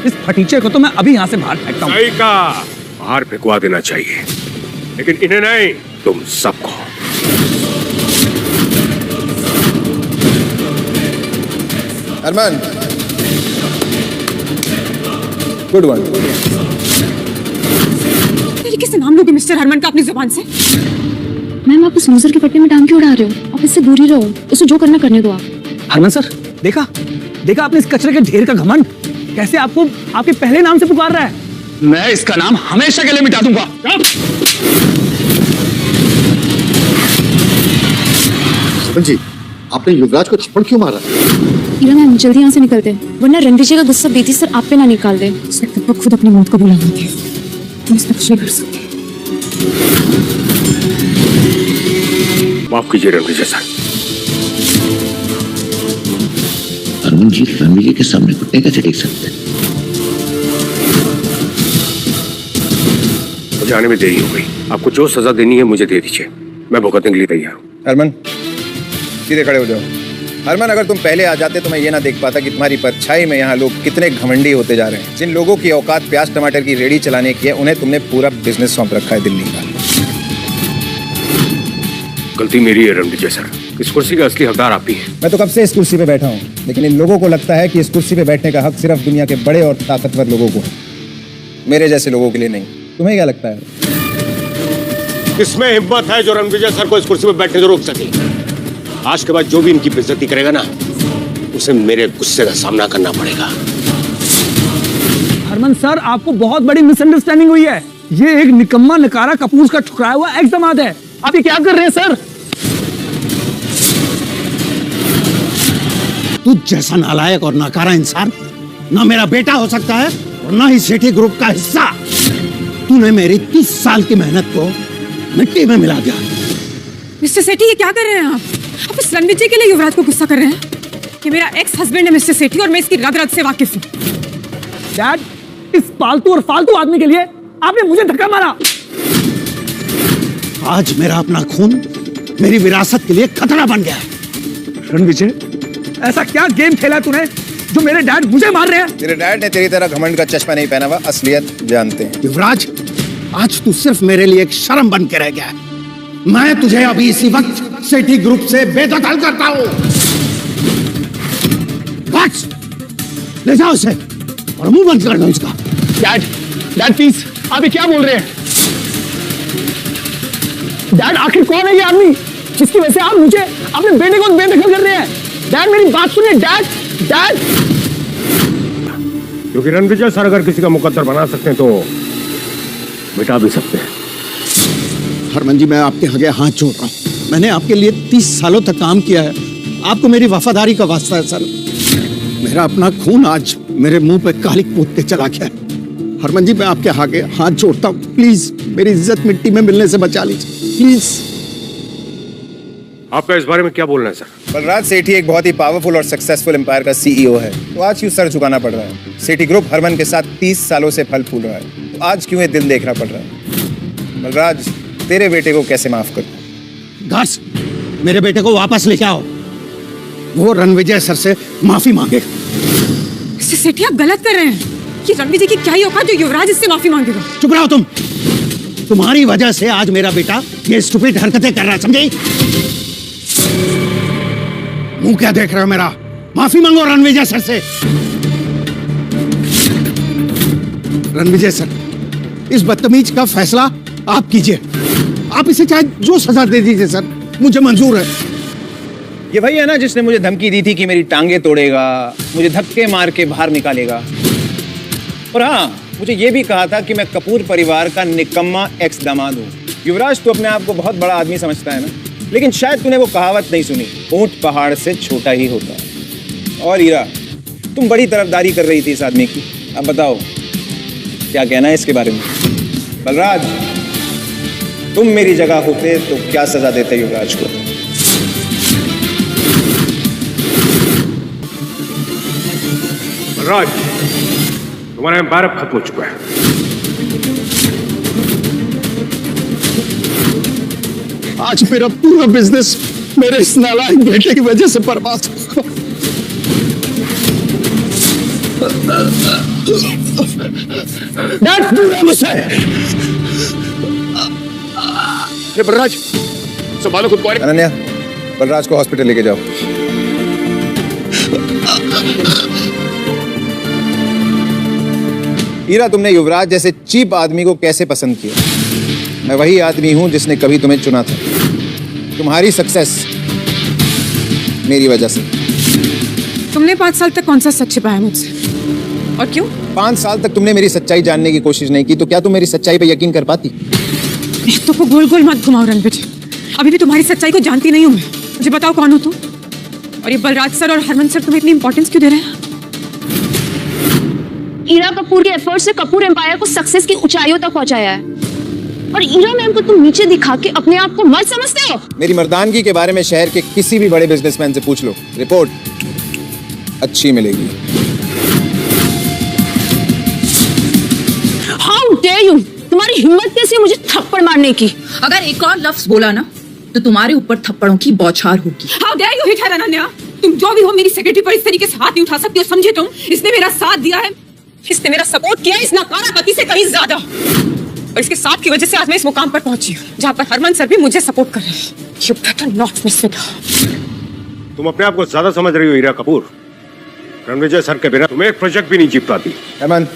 B: इस फटीचे को तो मैं अभी यहां से बाहर फेंकता हूं।
K: सही का बाहर फेंकवा देना चाहिए, लेकिन इन्हें नहीं, तुम सबको।
A: Harman, good one.
C: तरीके से नाम लोगे मिस्टर हरमन का अपनी जुबान से?
D: मैम, आप उस लूजर के पट्टे में टांग क्यों उड़ा रहे हो? आप इससे दूर ही रहो, उसे जो करना करने दो आप।
B: हरमन सर, देखा आपने इस कचरे के ढेर का घमंड, कैसे आपको आपके पहले नाम से पुकार रहा है। मैं इसका नाम हमेशा के लिए मिटा दूंगा।
H: जी, आपने युवराज को थप्पड़ क्यों मारा?
D: हीरा मैम, जल्दी यहाँ से निकलते हैं, वरना रणविजय का गुस्सा बेदी सर आप पे ना निकाल दे।
C: वो खुद अपनी मौत को बुला लेते हैं, तुम इसका कुछ नहीं कर सकते।
K: माफ कीजिए रणविजय सर।
I: अरुण जी रणविजय के सामने घुटने कैसे टेक सकते हैं?
K: मुझे आने में देरी हो गई, आपको जो सजा देनी है मुझे दे दीजिए, मैं भुगतने के लिए तैयार हूँ।
A: हरमन, सीधे खड़े हो जाओ। हरमन, अगर तुम पहले आ जाते तो मैं ये ना देख पाता कि तुम्हारी परछाई में यहाँ लोग कितने घमंडी होते जा रहे हैं। जिन लोगों की औकात प्याज टमाटर की रेडी चलाने की है, उन्हें तुमने पूरा बिजनेस सौंप रखा है दिल्ली का।
K: गलती मेरी है रणविजय सर, इस कुर्सी का असली हकदार आप ही हैं।
A: मैं तो कब से इस कुर्सी पे बैठा हूँ, लेकिन इन लोगों को लगता है कि इस कुर्सी पे बैठने का हक सिर्फ दुनिया के बड़े और ताकतवर लोगों को, मेरे जैसे लोगों के लिए नहीं। तुम्हें क्या लगता है?
K: किसमें हिम्मत है जो रणविजय सर को इस कुर्सी पे बैठने से रोक सके? आज के बाद जो भी इनकी बेइज्जती करेगा ना, उसे मेरे गुस्से का सामना करना पड़ेगा।
B: हरमन सर, आपको बहुत बड़ी मिसअंडरस्टैंडिंग हुई है। ये एक निकम्मा नकारा कपूर का ठुकराया हुआ एक्स दामाद है। आप ये क्या कर रहे हैं सर?
H: तू जैसा नालायक और नकारा इंसान ना मेरा बेटा हो सकता है और ना ही सेठी ग्रुप का हिस्सा। तूने मेरी 30 साल की मेहनत को मिट्टी में मिला दिया।
C: मिस्टर सेठी, ये क्या कर रहे हैं आप इस रणविजय के लिए युवराज को गुस्सा कर रहे हैं कि मेरा एक्स हस्बैंड है मिस्टर सेठी और मैं इसकी रग रग से वाकिफ हूँ।
B: डैड, इस पालतू और फालतू आदमी के लिए आपने मुझे धक्का मारा।
H: आज मेरा अपना खून मेरी विरासत के लिए खतरा बन गया है।
B: रणविजय, ऐसा क्या गेम खेला तूने जो मेरे डैड मुझे मार रहे हैं।
A: तेरे डैड ने तेरी तरह घमंड का चश्मा नहीं पहना हुआ, असलियत जानते हैं।
H: युवराज, आज तू सिर्फ मेरे लिए एक शर्म बन के रह गया है। मैं तुझे अभी इसी वक्त सेठी ग्रुप से बेदखल करता हूं। ले जाओ इसे और मुंह बंद कर दो इसका।
G: डैड प्लीज, आप ये क्या बोल रहे हैं? डैड, आखिर कौन है ये आदमी जिसकी वजह से आप मुझे अपने बेटे को बेदखल कर रहे हैं? डैड, मेरी बात सुनिए। डैड,
K: क्योंकि रणविजय सर अगर किसी का मुकद्दर बना सकते हैं तो मिटा भी सकते हैं।
H: हरमन जी, मैं आपके आगे हाथ जोड़ रहा हूं। मैंने आपके लिए 30 सालों तक काम किया है। आपको मेरी वफादारी का वास्ता है सर। मेरा अपना खून आज मेरे मुंह पे कालिक पोत के चला गया है। हरमन जी, मैं आपके आगे हाथ जोड़ता हूँ, प्लीज मेरी इज्जत मिट्टी में मिलने से बचा लीजिए, प्लीज।
K: आपका इस बारे में क्या बोलना है सर?
A: बलराज सेठी एक बहुत ही पावरफुल और सक्सेसफुल एम्पायर का सीईओ है, तो आज क्यों सर झुकाना पड़ रहा है? सेठी ग्रुप हरमन के साथ 30 सालों से फल फूल रहा है, तो आज क्यों ये दिन देखना पड़ रहा है? बलराज, तेरे बेटे को कैसे माफ कर?
H: घास, मेरे बेटे को वापस लेके आओ। वो रणविजय सर से माफी मांगेगा।
C: सेठी, आप गलत कर रहे हैं। ये रणविजय की क्या ही औकात जो युवराज इससे माफी मांगेगा?
H: चुप रहो तुम। तुम्हारी वजह से आज मेरा बेटा ये स्टूपिड हरकतें कर रहा है, समझे? मुंह क्या देख रहे हो मेरा? माफी मांगो रणविजय सर से। रणविजय सर, इस बदतमीज का फैसला आप कीजिए। आप इसे चाहे जो सजा दे दीजिए सर, मुझे मंजूर है।
A: ये वही है ना जिसने मुझे धमकी दी थी कि मेरी टांगे तोड़ेगा, मुझे धक्के मार के बाहर निकालेगा। और हाँ, मुझे ये भी कहा था कि मैं कपूर परिवार का निकम्मा एक्स दामाद हूँ। युवराज, तू अपने आप को बहुत बड़ा आदमी समझता है ना, लेकिन शायद तूने वो कहावत नहीं सुनी, ऊंट पहाड़ से छोटा ही होता है। और हीरा, तुम बड़ी तरफदारी कर रही थी इस आदमी की। अब बताओ क्या कहना है इसके बारे में? बलराज, तुम मेरी जगह होते तो क्या सजा देते युवराज को?
K: बलराज, तुम्हारा एम्पायर अब खत्म हो चुका है।
H: आज मेरा पूरा बिजनेस मेरे इस नालायक बेटे की वजह से बर्बाद हो गया। मुझसे
I: बलराज, संभालो खुद को।
A: अनन्या, बलराज को हॉस्पिटल लेके जाओ। हीरा, तुमने युवराज जैसे चीप आदमी को कैसे पसंद किया? मैं वही आदमी हूं जिसने कभी तुम्हें चुना था। तुम्हारी सक्सेस मेरी वजह से।
C: तुमने 5 साल तक कौन सा सच छिपाया मुझसे, और क्यों?
A: 5 साल तक तुमने मेरी सच्चाई जानने की कोशिश नहीं की, तो क्या तुम मेरी सच्चाई पे यकीन कर पाती?
C: तो को गोल गोल मत घुमाओ रणविजय, अभी भी तुम्हारी सच्चाई को जानती नहीं हूँ मैं। मुझे बताओ कौन हो तुम, और ये बलराज सर और हरमन सर तुम्हें इतनी इंपॉर्टेंस क्यों दे रहे हैं?
D: ईरा कपूर के एफर्ट से कपूर एम्पायर को सक्सेस की ऊंचाइयों तक पहुंचाया है, और ईरा मैम को तुम नीचे दिखा के अपने आप को मर्द समझते हो?
A: मेरी मर्दानगी के बारे में शहर के किसी भी बड़े बिजनेसमैन से पूछ लो, रिपोर्ट अच्छी मिलेगी।
E: How dare you! तुम्हारी हिम्मत कैसी है मुझे थप्पड़ मारने की? अगर एक और लफ्ज बोला ना तो तुम्हारे ऊपर थप्पड़ों की बौछार होगी।
C: हाउ डेयर यू हिट हर अनन्या! तुम जो भी हो, मेरी सेक्रेटरी पर इस तरीके से हाथ नहीं उठा सकती हो, समझे तुम? इसने मेरा साथ दिया है, इसने मेरा सपोर्ट किया है इस नाकारा पति से कहीं ज्यादा, और इसके साथ की वजह से आज मैं इस मुकाम पर पहुंची हूँ जहाँ पर हरमन सर भी मुझे सपोर्ट कर रहे हैं। You better not miss it.
K: तुम अपने आप को ज्यादा समझ रही हो हीरा कपूर। रणविजय सर के बिना तुम एक प्रोजेक्ट भी नहीं जीत पाती।
A: हरमन,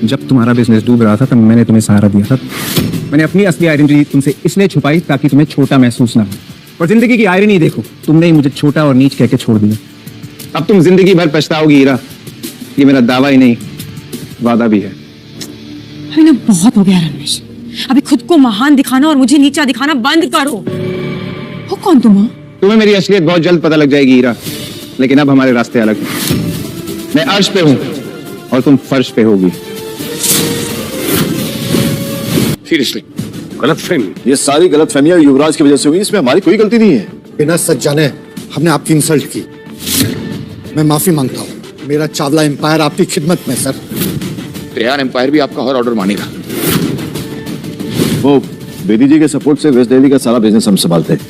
A: जब तुम्हारा बिजनेस डूब रहा था तब मैंने तुम्हें सहारा दिया था। मैंने अपनी असली आइडेंटिटी तुमसे इसलिए छुपाई ताकि तुम्हें छोटा महसूस ना हो। और जिंदगी की आयरनी देखो, तुमने ही मुझे छोटा और नीच कह के छोड़ दिया। अब तुम जिंदगी भर पछताओगी हीरा, ये मेरा दावा ही नहीं वादा भी है।
C: अभी ना बहुत हो गया रणवीर, अभी खुद को महान दिखाना और मुझे नीचा दिखाना बंद करो। वो कौन तुम हो?
A: तुम्हें मेरी असलियत बहुत जल्द पता लग जाएगी हीरा, लेकिन अब हमारे रास्ते अलग हैं। मैं अर्श पे हूँ और तुम फर्श पे होगी।
K: सीरियसली गलतफहमी?
L: ये सारी गलतफहमियां युवराज की वजह से हुई, इसमें हमारी कोई गलती नहीं है।
H: बिना सच जाने हमने आपकी इंसल्ट की, मैं माफी मांगता हूँ। मेरा चावला एम्पायर आपकी खिदमत में सर।
I: रेहान एम्पायर भी आपका हर ऑर्डर मानेगा।
L: वो बेदी जी के सपोर्ट से वेस्ट दिल्ली का सारा बिजनेस हम संभालते हैं,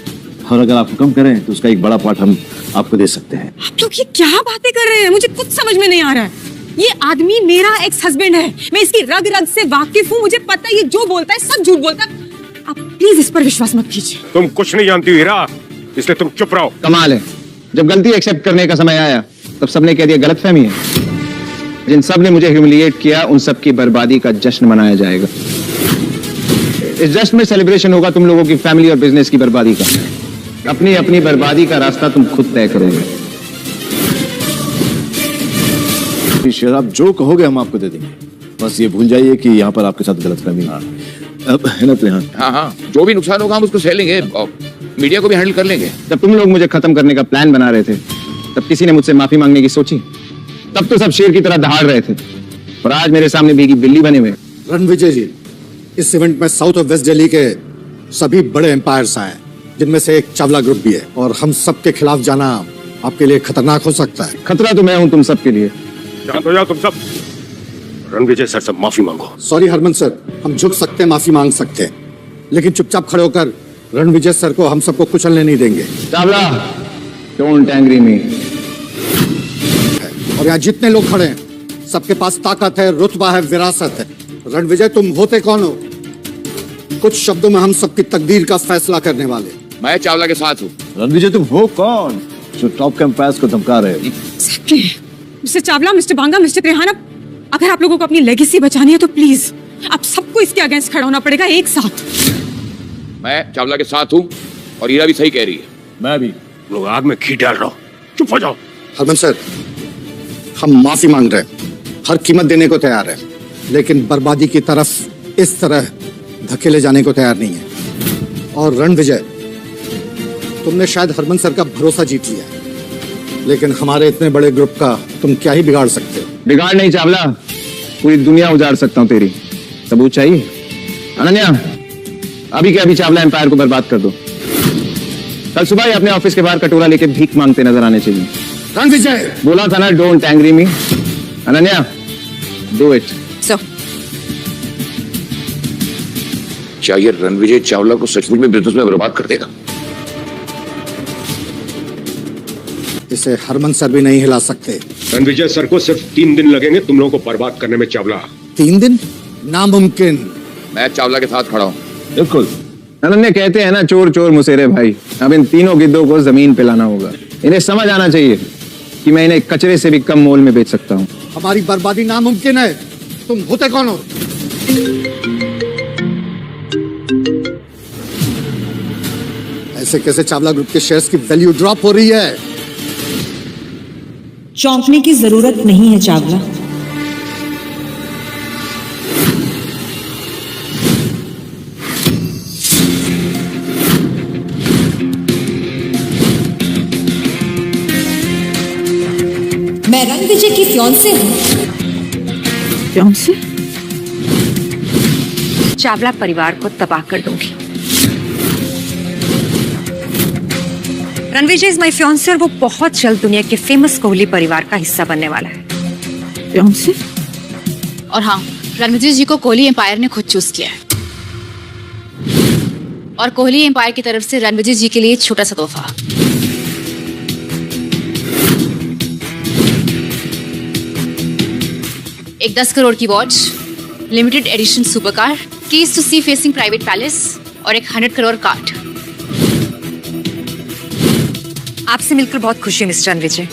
L: और अगर आप हुक्म करें तो उसका एक बड़ा पार्ट हम आपको दे सकते हैं।
C: आप लोग ये क्या बातें कर रहे हैं? मुझे कुछ समझ में नहीं आ रहा है। ये आदमी मेरा एक्स हस्बैंड है, मैं इसकी रग रग से वाकिफ हूँ, मुझे पता है ये जो बोलता है सब झूठ बोलता है। आप प्लीज इस पर विश्वास मत कीजिए।
K: तुम कुछ नहीं जानती हीरा, इसलिए तुम चुप रहो।
A: कमाल है, जब गलती एक्सेप्ट करने का समय आया तब सबने कह दिया गलतफहमी है। जिन सब ने मुझे ह्यूमिलिएट किया उन सब की बर्बादी का जश्न मनाया जाएगा। इस जश्न में सेलिब्रेशन होगा तुम लोगों की फैमिली और बिजनेस की बर्बादी का। अपनी अपनी बर्बादी का रास्ता तुम खुद तय करोगे।
L: शेर, आप जो कहोगे हम आपको दे देंगे, बस ये भूल जाइए कि यहाँ पर आपके साथ गलतफहमी है ना त्रिहान?
I: हाँ, जो भी नुकसान होगा हम उसको सह लेंगे और मीडिया को भी हैंडल कर लेंगे।
A: जब तुम लोग मुझे खत्म करने का प्लान बना रहे थे तब किसी ने मुझसे माफी मांगने की सोची? तब तो सब शेर की तरह दहाड़ रहे थे, और आज मेरे सामने भीगी बिल्ली बने हुए।
H: रणविजय जी, इस इवेंट में साउथ और वेस्ट दिल्ली के सभी बड़े एम्पायर्स आए, जिनमें से एक चावला ग्रुप भी है, और हम सब के खिलाफ जाना आपके लिए खतरनाक हो सकता है।
A: खतरा तो मैं हूं तुम सब के लिए।
K: जाओ तुम सब, रणविजय सर से माफी मांगो।
H: सॉरी हरमन सर, हम झुक सकते हैं, माफी मांग सकते हैं, लेकिन चुपचाप खड़े होकर रणविजय सर को हम सबको कुचलने नहीं देंगे।
A: चावला, डोंट एंग्री मी।
H: और यहाँ जितने लोग खड़े हैं सबके पास ताकत है, रुतबा है, विरासत है। रणविजय, तुम होते कौन हो? कुछ शब्दों में हम सबकी तकदीर का फैसला करने वाले।
I: मैं चावला के साथ हूँ।
L: रणविजय, तुम हो कौन जो टॉप के एम्पायर्स को धमका रहे हो?
C: मिस्टर चावला, मिस्टर बांगा, मिस्टर त्रिहाना, अगर आप लोगों को अपनी लेगेसी बचानी है तो प्लीज आप सबको इसके अगेंस्ट खड़ा होना पड़ेगा एक साथ।
I: मैं चावला के साथ हूँ और हीरा भी सही कह रही है।
L: मैं भी।
K: लोग आग में घी डाल रहा हूँ, चुप हो जाओ।
H: हरमन सर, हम माफी मांग रहे हैं, हर कीमत देने को तैयार है, लेकिन बर्बादी की तरफ इस तरह धकेले जाने को तैयार नहीं है। और रणविजय, तुमने शायद हरमन सर का भरोसा जीत लिया है, लेकिन हमारे इतने बड़े ग्रुप का तुम क्या ही बिगाड़ सकते हो?
A: बिगाड़ नहीं चावला, पूरी दुनिया उजाड़ सकता हूँ तेरी। सबूत चाहिए? अनन्या, अभी के अभी चावला एम्पायर को बर्बाद कर दो। कल सुबह ही अपने ऑफिस के बाहर कटोरा लेके भीख मांगते नजर आने चाहिए।
H: रणविजय,
A: बोला था ना, don't angry me. Ananya, do it.
I: क्या ये रणविजय चावला को सचमुच में बिजनेस में बर्बाद कर देगा?
H: इसे हरमन सर भी नहीं हिला सकते।
K: रणविजय सर को सिर्फ 3 दिन लगेंगे तुम लोगों को बर्बाद करने में। चावला,
H: 3 दिन? नामुमकिन।
I: मैं चावला के साथ खड़ा हूँ।
A: बिल्कुल। अनन्या कहते हैं ना, चोर चोर मुसेरे भाई। अब इन तीनों गिद्धों को जमीन पे लाना होगा। इन्हें समझ आना चाहिए कि मैं इन्हें कचरे से भी कम मोल में बेच सकता हूँ।
H: हमारी बर्बादी नामुमकिन है। तुम होते कौन हो? ऐसे कैसे चावला ग्रुप के शेयर्स की वैल्यू ड्रॉप हो रही है?
N: चौंकने की जरूरत नहीं है चावला। मैं रणविजय की फियांसे हूँ।
C: फियांसे?
O: चावला परिवार को तबाह कर दूंगी। रणविजय इज माय फियांसे और वो बहुत जल्द दुनिया के फेमस कोहली परिवार का हिस्सा बनने वाला है।
C: फियांसे?
J: और हाँ, रणविजय जी को कोहली एम्पायर ने खुद चूज किया है, और कोहली एम्पायर की तरफ से रणविजय जी के लिए एक छोटा सा तोहफा। एक 10 करोड़ की watch, limited edition super car, keys to sea facing private palace और एक 100 करोड़ कार्ड।
O: आपसे मिलकर बहुत खुशी मिस्टर रणविजय।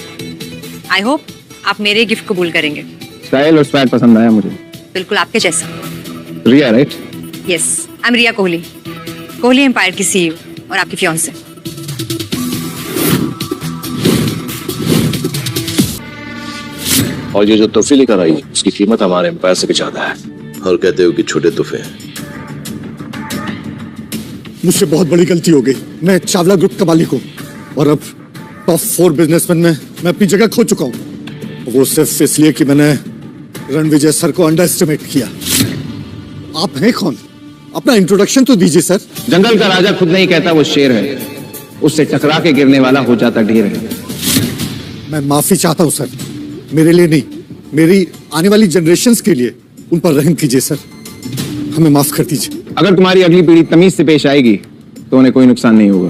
O: आई होप आप मेरे गिफ्ट कबूल करेंगे।
A: स्टाइल और स्वैग पसंद आया मुझे।
O: बिल्कुल आपके जैसा।
A: Riya, right?
O: Yes, I am Riya Kohli, Kohli Empire की सीईओ और आपकी फियांसे।
L: और ये जो तोहफे लेकर आई, उसकी कीमत हमारे एम्पायर से भी ज्यादा है।
P: और कहते हो कि छोटे तोहफे हैं।
H: मुझसे बहुत बड़ी गलती हो गई। मैं चावला ग्रुप का मालिक हूँ, और अब टॉप 4 बिजनेसमैन में मैं अपनी जगह खो चुका हूँ। वो सिर्फ इसलिए कि मैंने रणविजय सर को अंडर एस्टिमेट किया। आप हैं कौन? अपना इंट्रोडक्शन तो दीजिए सर।
A: जंगल का राजा खुद नहीं कहता वो शेर है, उससे टकरा के गिरने वाला हो जाता ढेर है।
H: मैं माफी चाहता हूँ सर, मेरे लिए नहीं, मेरी आने वाली जनरेशंस के लिए। उन पर रहम कीजिए सर, हमें माफ कर दीजिए।
A: अगर तुम्हारी अगली पीढ़ी तमीज से पेश आएगी तो उन्हें कोई नुकसान नहीं होगा।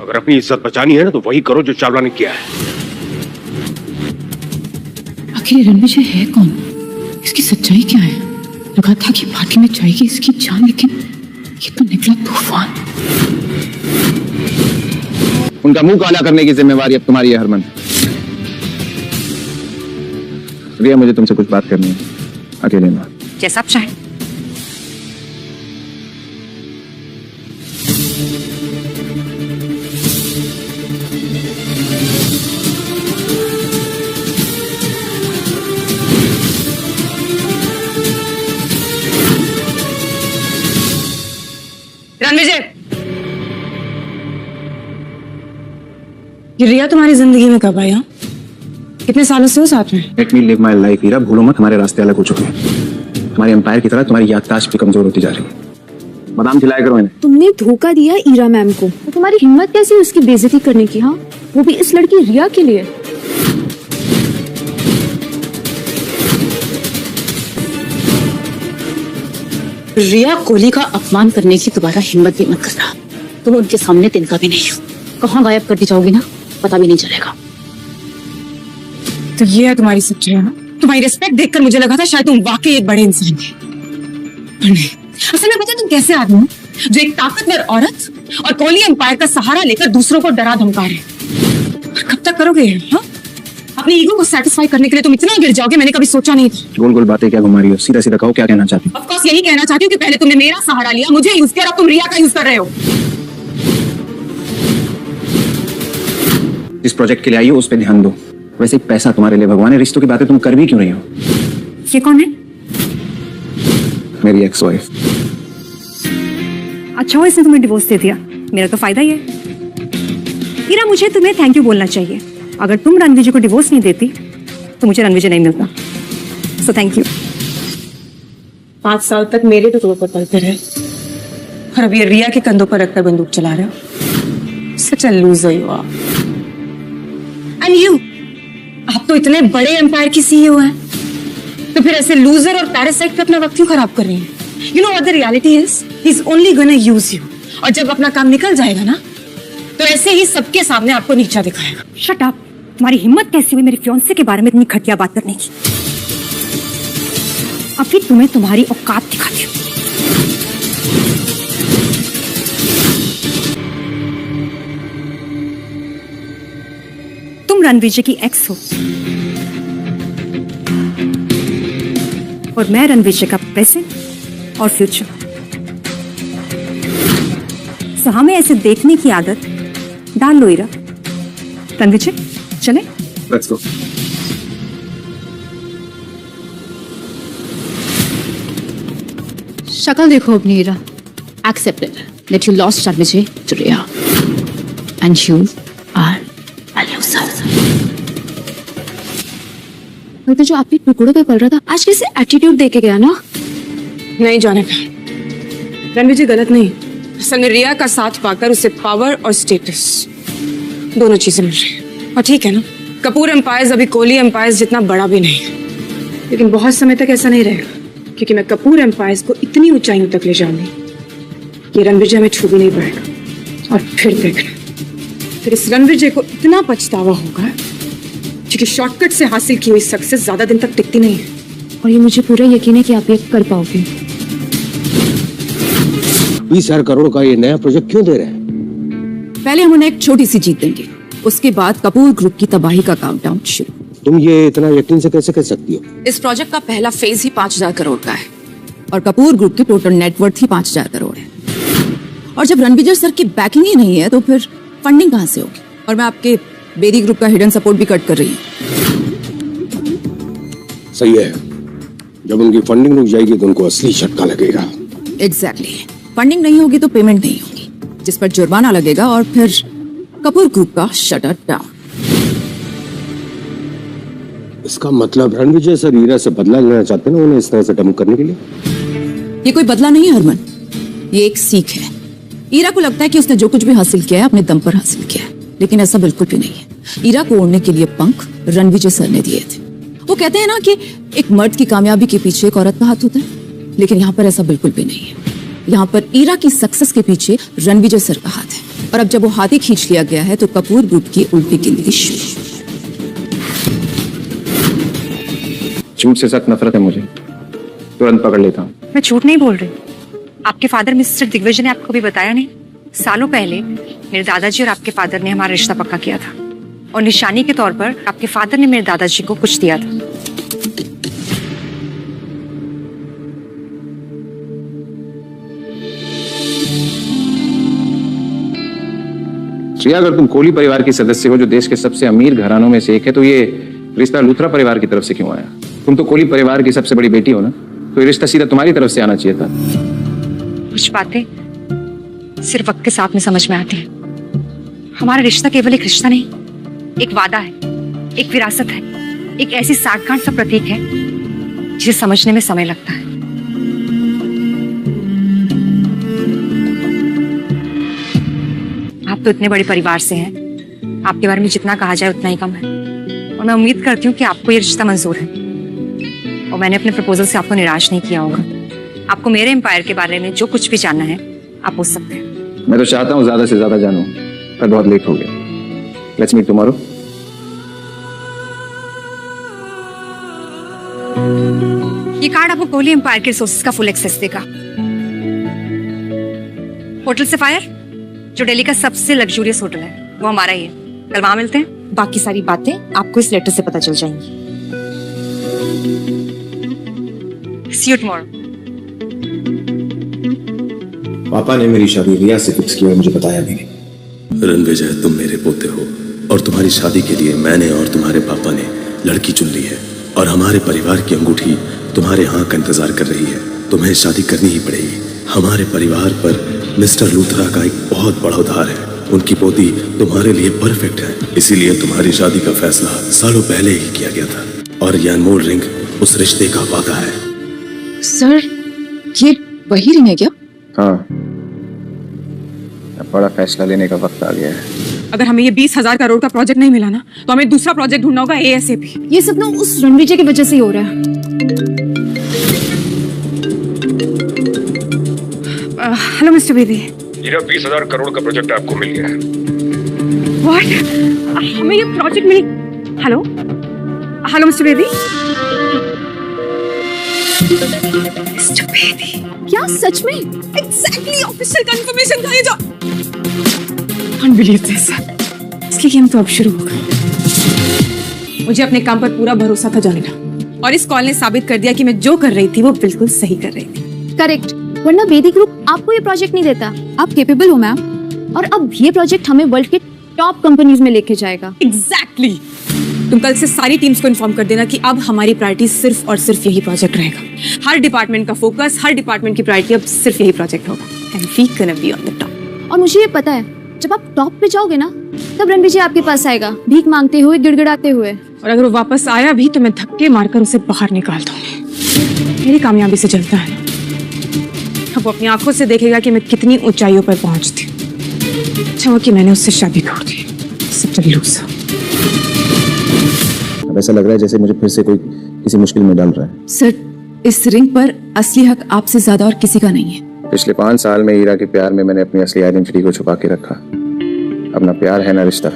K: अगर अपनी इज्जत बचानी है ना तो वही करो जो चावला ने किया है।
E: आखिर रणविजय है कौन? इसकी सच्चाई क्या है? लगा था कि पार्टी में जाएगी इसकी जान, लेकिन ये तो निकला तूफान।
A: उनका मुंह काला करने की जिम्मेवारी अब तुम्हारी है हरमन। रिया, मुझे तुमसे कुछ बात करनी है, अकेले में।
O: जैसा आप चाहें। रणविजय,
C: ये रिया तुम्हारी जिंदगी में कब आई? हाँ, कितने सालों से हो साथ में?
A: Let me live my life, हीरा। भूलो मत, हमारे रास्ते अलग हो चुके हैं। तुम्हारी एम्पायर की तरह तुम्हारी याददाश्त भी कमजोर होती जा रही है। बादाम खिलाया करो इन्हें।
D: तुमने धोखा दिया ईरा मैम को, तो तुम्हारी हिम्मत कैसी उसकी बेइज्जती करने की? हाँ, वो भी इस लड़की रिया के लिए।
E: रिया कोहली का अपमान करने की दोबारा हिम्मत भी मत करना। तुम उनके सामने तिनका भी नहीं हो। कहाँ गायब कर दी जाओगी ना, पता भी नहीं चलेगा।
C: तो ये है तुम्हारी सच्चाई है ना? तुम्हारी रिस्पेक्ट देखकर मुझे लगा था शायद तुम वाकई एक बड़े इंसान थे, पर नहीं। असल में पता है तुम कैसे आदमी हो जो एक ताकतवर औरत और कोहली एम्पायर का सहारा लेकर दूसरों को डरा धमका रहे। और कब तक करोगे? हाँ, अपनी ईगो को सेटिस्फाई करने के लिए तुम इतना गिर जाओगे, मैंने कभी सोचा नहीं था।
A: गोल गोल बातें क्या घुमा रही हो? सीधा सीधा कहो, क्या कहना चाहती हो?
C: ऑफ कोर्स यही कहना चाहती हूँ कि पहले तुमने मेरा सहारा लिया, मुझे यूज किया, अब तुम रिया का यूज कर रहे हो।
A: जिस प्रोजेक्ट के लिए आई हो उस पर ध्यान दो। वैसे पैसा तुम्हारे लिए भगवान है, रिश्तों की बातें तुम कर भी क्यों रही हो?
O: ये कौन है?
A: मेरी एक्स वाइफ।
O: अच्छा हुआ इसने तुम्हें डिवोर्स दे दिया, मेरा तो फायदा ही है। हीरा, मुझे तुम्हें थैंक यू बोलना चाहिए। अगर तुम रणविजय को डिवोर्स नहीं देती तो मुझे रणविजय नहीं मिलता। So thank you.
C: 5 साल तक मेरे तो तौर पर पलते रहे, और अब ये रिया के कंधों पर रखकर बंदूक चला रहे हो। Such a loser you are. And you, आप तो इतने बड़े एम्पायर की सीईओ हैं, तो फिर ऐसे लूजर और पैरासाइट पे अपना वक्त क्यों खराब कर रही हैं? You know what the reality is, he is only gonna use you, और जब अपना काम निकल जाएगा ना तो ऐसे ही सबके सामने आपको नीचा दिखाएगा।
O: Shut up. तुम्हारी हिम्मत कैसी हुई मेरे फियांसे के बारे में इतनी घटिया बात करने की? अभी तुम्हें तुम्हारी औकात दिखाती हूँ। तुम रणविजय की एक्स हो और मैं रणविजय का प्रेजेंट और फ्यूचर। सो हमें ऐसे देखने की आदत डाल लो ईरा। रणविजय, चले?
A: Let's go.
J: शक्ल देखो अपनी Ira. Accepted that you lost Ranvijay to Riya, and you are a loser.
D: तो जो आपके टुकड़ों पे पल रहा था, आज कैसे एटीट्यूड देके गया ना?
C: नहीं जाने का, रणविजय गलत नहीं। असल में रिया का साथ पाकर उसे पावर और स्टेटस दोनों चीजें मिल रही हैं। और ठीक है ना, कपूर एम्पायर्स अभी कोहली एम्पायर्स जितना बड़ा भी नहीं है, लेकिन बहुत समय तक ऐसा नहीं रहेगा, क्योंकि मैं कपूर एम्पायर्स को इतनी ऊंचाइयों तक ले जाऊंगी कि रणविजय में छू भी नहीं पाएगा। और फिर देखना, फिर इस रणविजय को इतना पछतावा होगा, क्योंकि शॉर्टकट से हासिल की हुई सक्सेस ज्यादा दिन तक टिकती नहीं है।
D: और ये मुझे पूरा यकीन है कि आप ये कर पाओगे।
K: 20,000 करोड़ का ये नया प्रोजेक्ट क्यों दे रहे हैं?
E: पहले हम उन्हें एक छोटी सी जीत देंगे, उसके बाद कपूर ग्रुप की तबाही का काउंटडाउन शुरू।
K: तुम ये इतना यकीन से कैसे कह सकती हो?
E: इस प्रोजेक्ट का पहला फेज ही 5,000 करोड़ का है, और कपूर ग्रुप की टोटल नेटवर्थ ही 5,000 करोड़ है। और जब रणविजय सर की बैकिंग ही नहीं है तो फिर फंडिंग कहाँ से होगी? और मैं आपके बेदी ग्रुप का हिडन सपोर्ट भी कट कर रही हूँ।
K: सही है, जब उनकी फंडिंग रुक जाएगी तो उनको असली झटका लगेगा।
E: एग्जैक्टली। फंडिंग नहीं होगी तो पेमेंट नहीं होगी, जिस पर जुर्माना लगेगा, और फिर कपूर ग्रुप का शटर डाउन।
K: इसका मतलब रणविजय सर हीरा से बदला लेना चाहते हैं ना, उन्हें इस तरह से डम करने के लिए?
E: ये कोई बदला नहीं है हरमन, ये एक सीख है। ईरा को लगता है कि उसने जो कुछ भी हासिल किया है अपने दम पर हासिल किया है, लेकिन ऐसा बिल्कुल भी नहीं है। ईरा को ओढ़ने के लिए पंख रणविजय सर ने दिए थे। वो कहते हैं ना कि एक मर्द की कामयाबी के पीछे एक औरत का हाथ होता है, लेकिन यहाँ पर ऐसा बिल्कुल भी नहीं है। यहाँ पर ईरा की सक्सेस के पीछे रणविजय सर का हाथ है, और अब जब वो हाथी खींच लिया गया है तो कपूर ग्रुप की उल्टी गिनती शुरू।
A: झूठ से सख्त नफरत है मुझे, तुरंत पकड़ लेता हूँ।
O: मैं झूठ नहीं बोल रही। आपके फादर मिस्टर दिग्विजय ने आपको भी बताया नहीं? सालों पहले मेरे दादाजी और आपके फादर ने हमारा रिश्ता पक्का किया था, और निशानी के तौर पर आपके फादर ने मेरे दादाजी को कुछ दिया था।
A: श्रेया, अगर तुम कोहली परिवार की सदस्य हो जो देश के सबसे अमीर घरानों में से एक है, तो ये रिश्ता लूथरा परिवार की तरफ से क्यों आया? तुम तो कोहली परिवार की सबसे बड़ी बेटी हो ना, तो ये रिश्ता सीधा तुम्हारी तरफ से आना चाहिए था।
O: कुछ बातें सिर्फ वक्त के साथ में समझ में आती है। हमारा रिश्ता केवल एक रिश्ता नहीं, एक वादा है, एक विरासत है, एक ऐसी साठगांठ का प्रतीक है जिसे समझने में समय लगता है। आप तो इतने बड़े परिवार से हैं, आपके बारे में जितना कहा जाए उतना ही कम है, और मैं उम्मीद करती हूँ कि आपको ये रिश्ता मंजूर है, और मैंने अपने प्रपोजल से आपको निराश नहीं किया होगा। आपको मेरे एम्पायर के बारे में जो कुछ भी जानना है आप पूछ सकते हैं।
A: मैं तो चाहता हूँ ज्यादा से ज्यादा जानूं, पर बहुत लेट हो गया। Let's meet tomorrow.
O: ये कार्ड आपको कोहली एम्पायर के रिसोर्सेज का फुल एक्सेस देगा। होटल सफायर, जो दिल्ली का सबसे लग्जूरियस होटल है, वो हमारा ही है। कल वहां मिलते हैं। बाकी सारी बातें आपको इस लेटर से पता चल जाएंगी। See you tomorrow.
L: पापा ने मेरी शादी रिया से फिक्स की और मुझे बताया भी नहीं।
P: रणविजय, तुम मेरे पोते हो, और तुम्हारी शादी के लिए मैंने और तुम्हारे पापा ने लड़की चुन ली है, और हमारे परिवार की अंगूठी तुम्हारे हाँ का इंतजार कर रही है। तुम्हें शादी करनी ही पड़ेगी। हमारे परिवार पर मिस्टर लूथरा का एक बहुत बड़ा उधार है। उनकी पोती तुम्हारे लिए परफेक्ट है, इसीलिए तुम्हारी शादी का फैसला सालों पहले ही किया गया था, और यह अनमोल रिंग उस रिश्ते का वादा है।
E: सर, ये वही रिंग है क्या?
A: हाँ, अब बड़ा फैसला लेने का वक्त आ गया है।
C: अगर हमें ये 20,000 करोड़ का प्रोजेक्ट नहीं मिला ना, तो हमें दूसरा प्रोजेक्ट ढूंढना होगा ASAP।
D: ये सब ना उस रणविजय की वजह से ही हो रहा है।
C: Hello mister Bedi.
K: ये 20,000 करोड़ का प्रोजेक्ट आपको मिल गया है।
C: व्हाट? हमें ये प्रोजेक्ट मिल। Hello hello mister Bedi. Mister Bedi,
D: क्या सच में?
C: एग्जैक्टली ऑफिशियल कंफर्मेशन था ये जो। Unbelief this. इसकी गेम तो अब शुरू होगा। मुझे अपने काम पर पूरा भरोसा था जानिना, और इस कॉल ने साबित कर दिया कि मैं जो कर रही थी वो बिल्कुल सही कर रही थी।
D: करेक्ट, वरना बेदी ग्रुप आपको ये प्रोजेक्ट नहीं देता। आप कैपेबल हो मैम, और अब ये प्रोजेक्ट हमें वर्ल्ड के टॉप कंपनीज में लेके जाएगा।
C: एग्जैक्टली। तुम कल से सारी टीम्स को इन्फॉर्म कर देना कि अब हमारी प्रायोरिटी सिर्फ और सिर्फ यही प्रोजेक्ट रहेगा। हर डिपार्टमेंट का फोकस, हर डिपार्टमेंट की प्रायोरिटी अब सिर्फ यही प्रोजेक्ट होगा। And we gonna be on the top.
D: और मुझे ये पता है, जब आप टॉप पे जाओगे ना, तब रणविजय आपके पास आएगा, भीख मांगते हुए, गिड़गिड़ाते हुए।
C: और अगर वो वापस आया भी तो मैं धक्के मारकर उसे बाहर निकाल दूंगी। मेरी कामयाबी से चलता है। अब वो अपनी आंखों से देखेगा कि मैं कितनी ऊंचाइयों पर पहुंचती हूँ। अच्छा हुआ कि मैंने उससे शादी कर दी। सब लूज़र।
A: अब ऐसा लग रहा है जैसे मुझे फिर से कोई किसी मुश्किल में डाल रहा है।
E: सर, इस रिंग पर असली हक आपसे ज्यादा और किसी का नहीं है।
A: पिछले 5 साल में ईरा के प्यार में मैंने अपनी असली आइडेंटिटी को छुपा के रखा। अब ना प्यार है ना रिश्ता।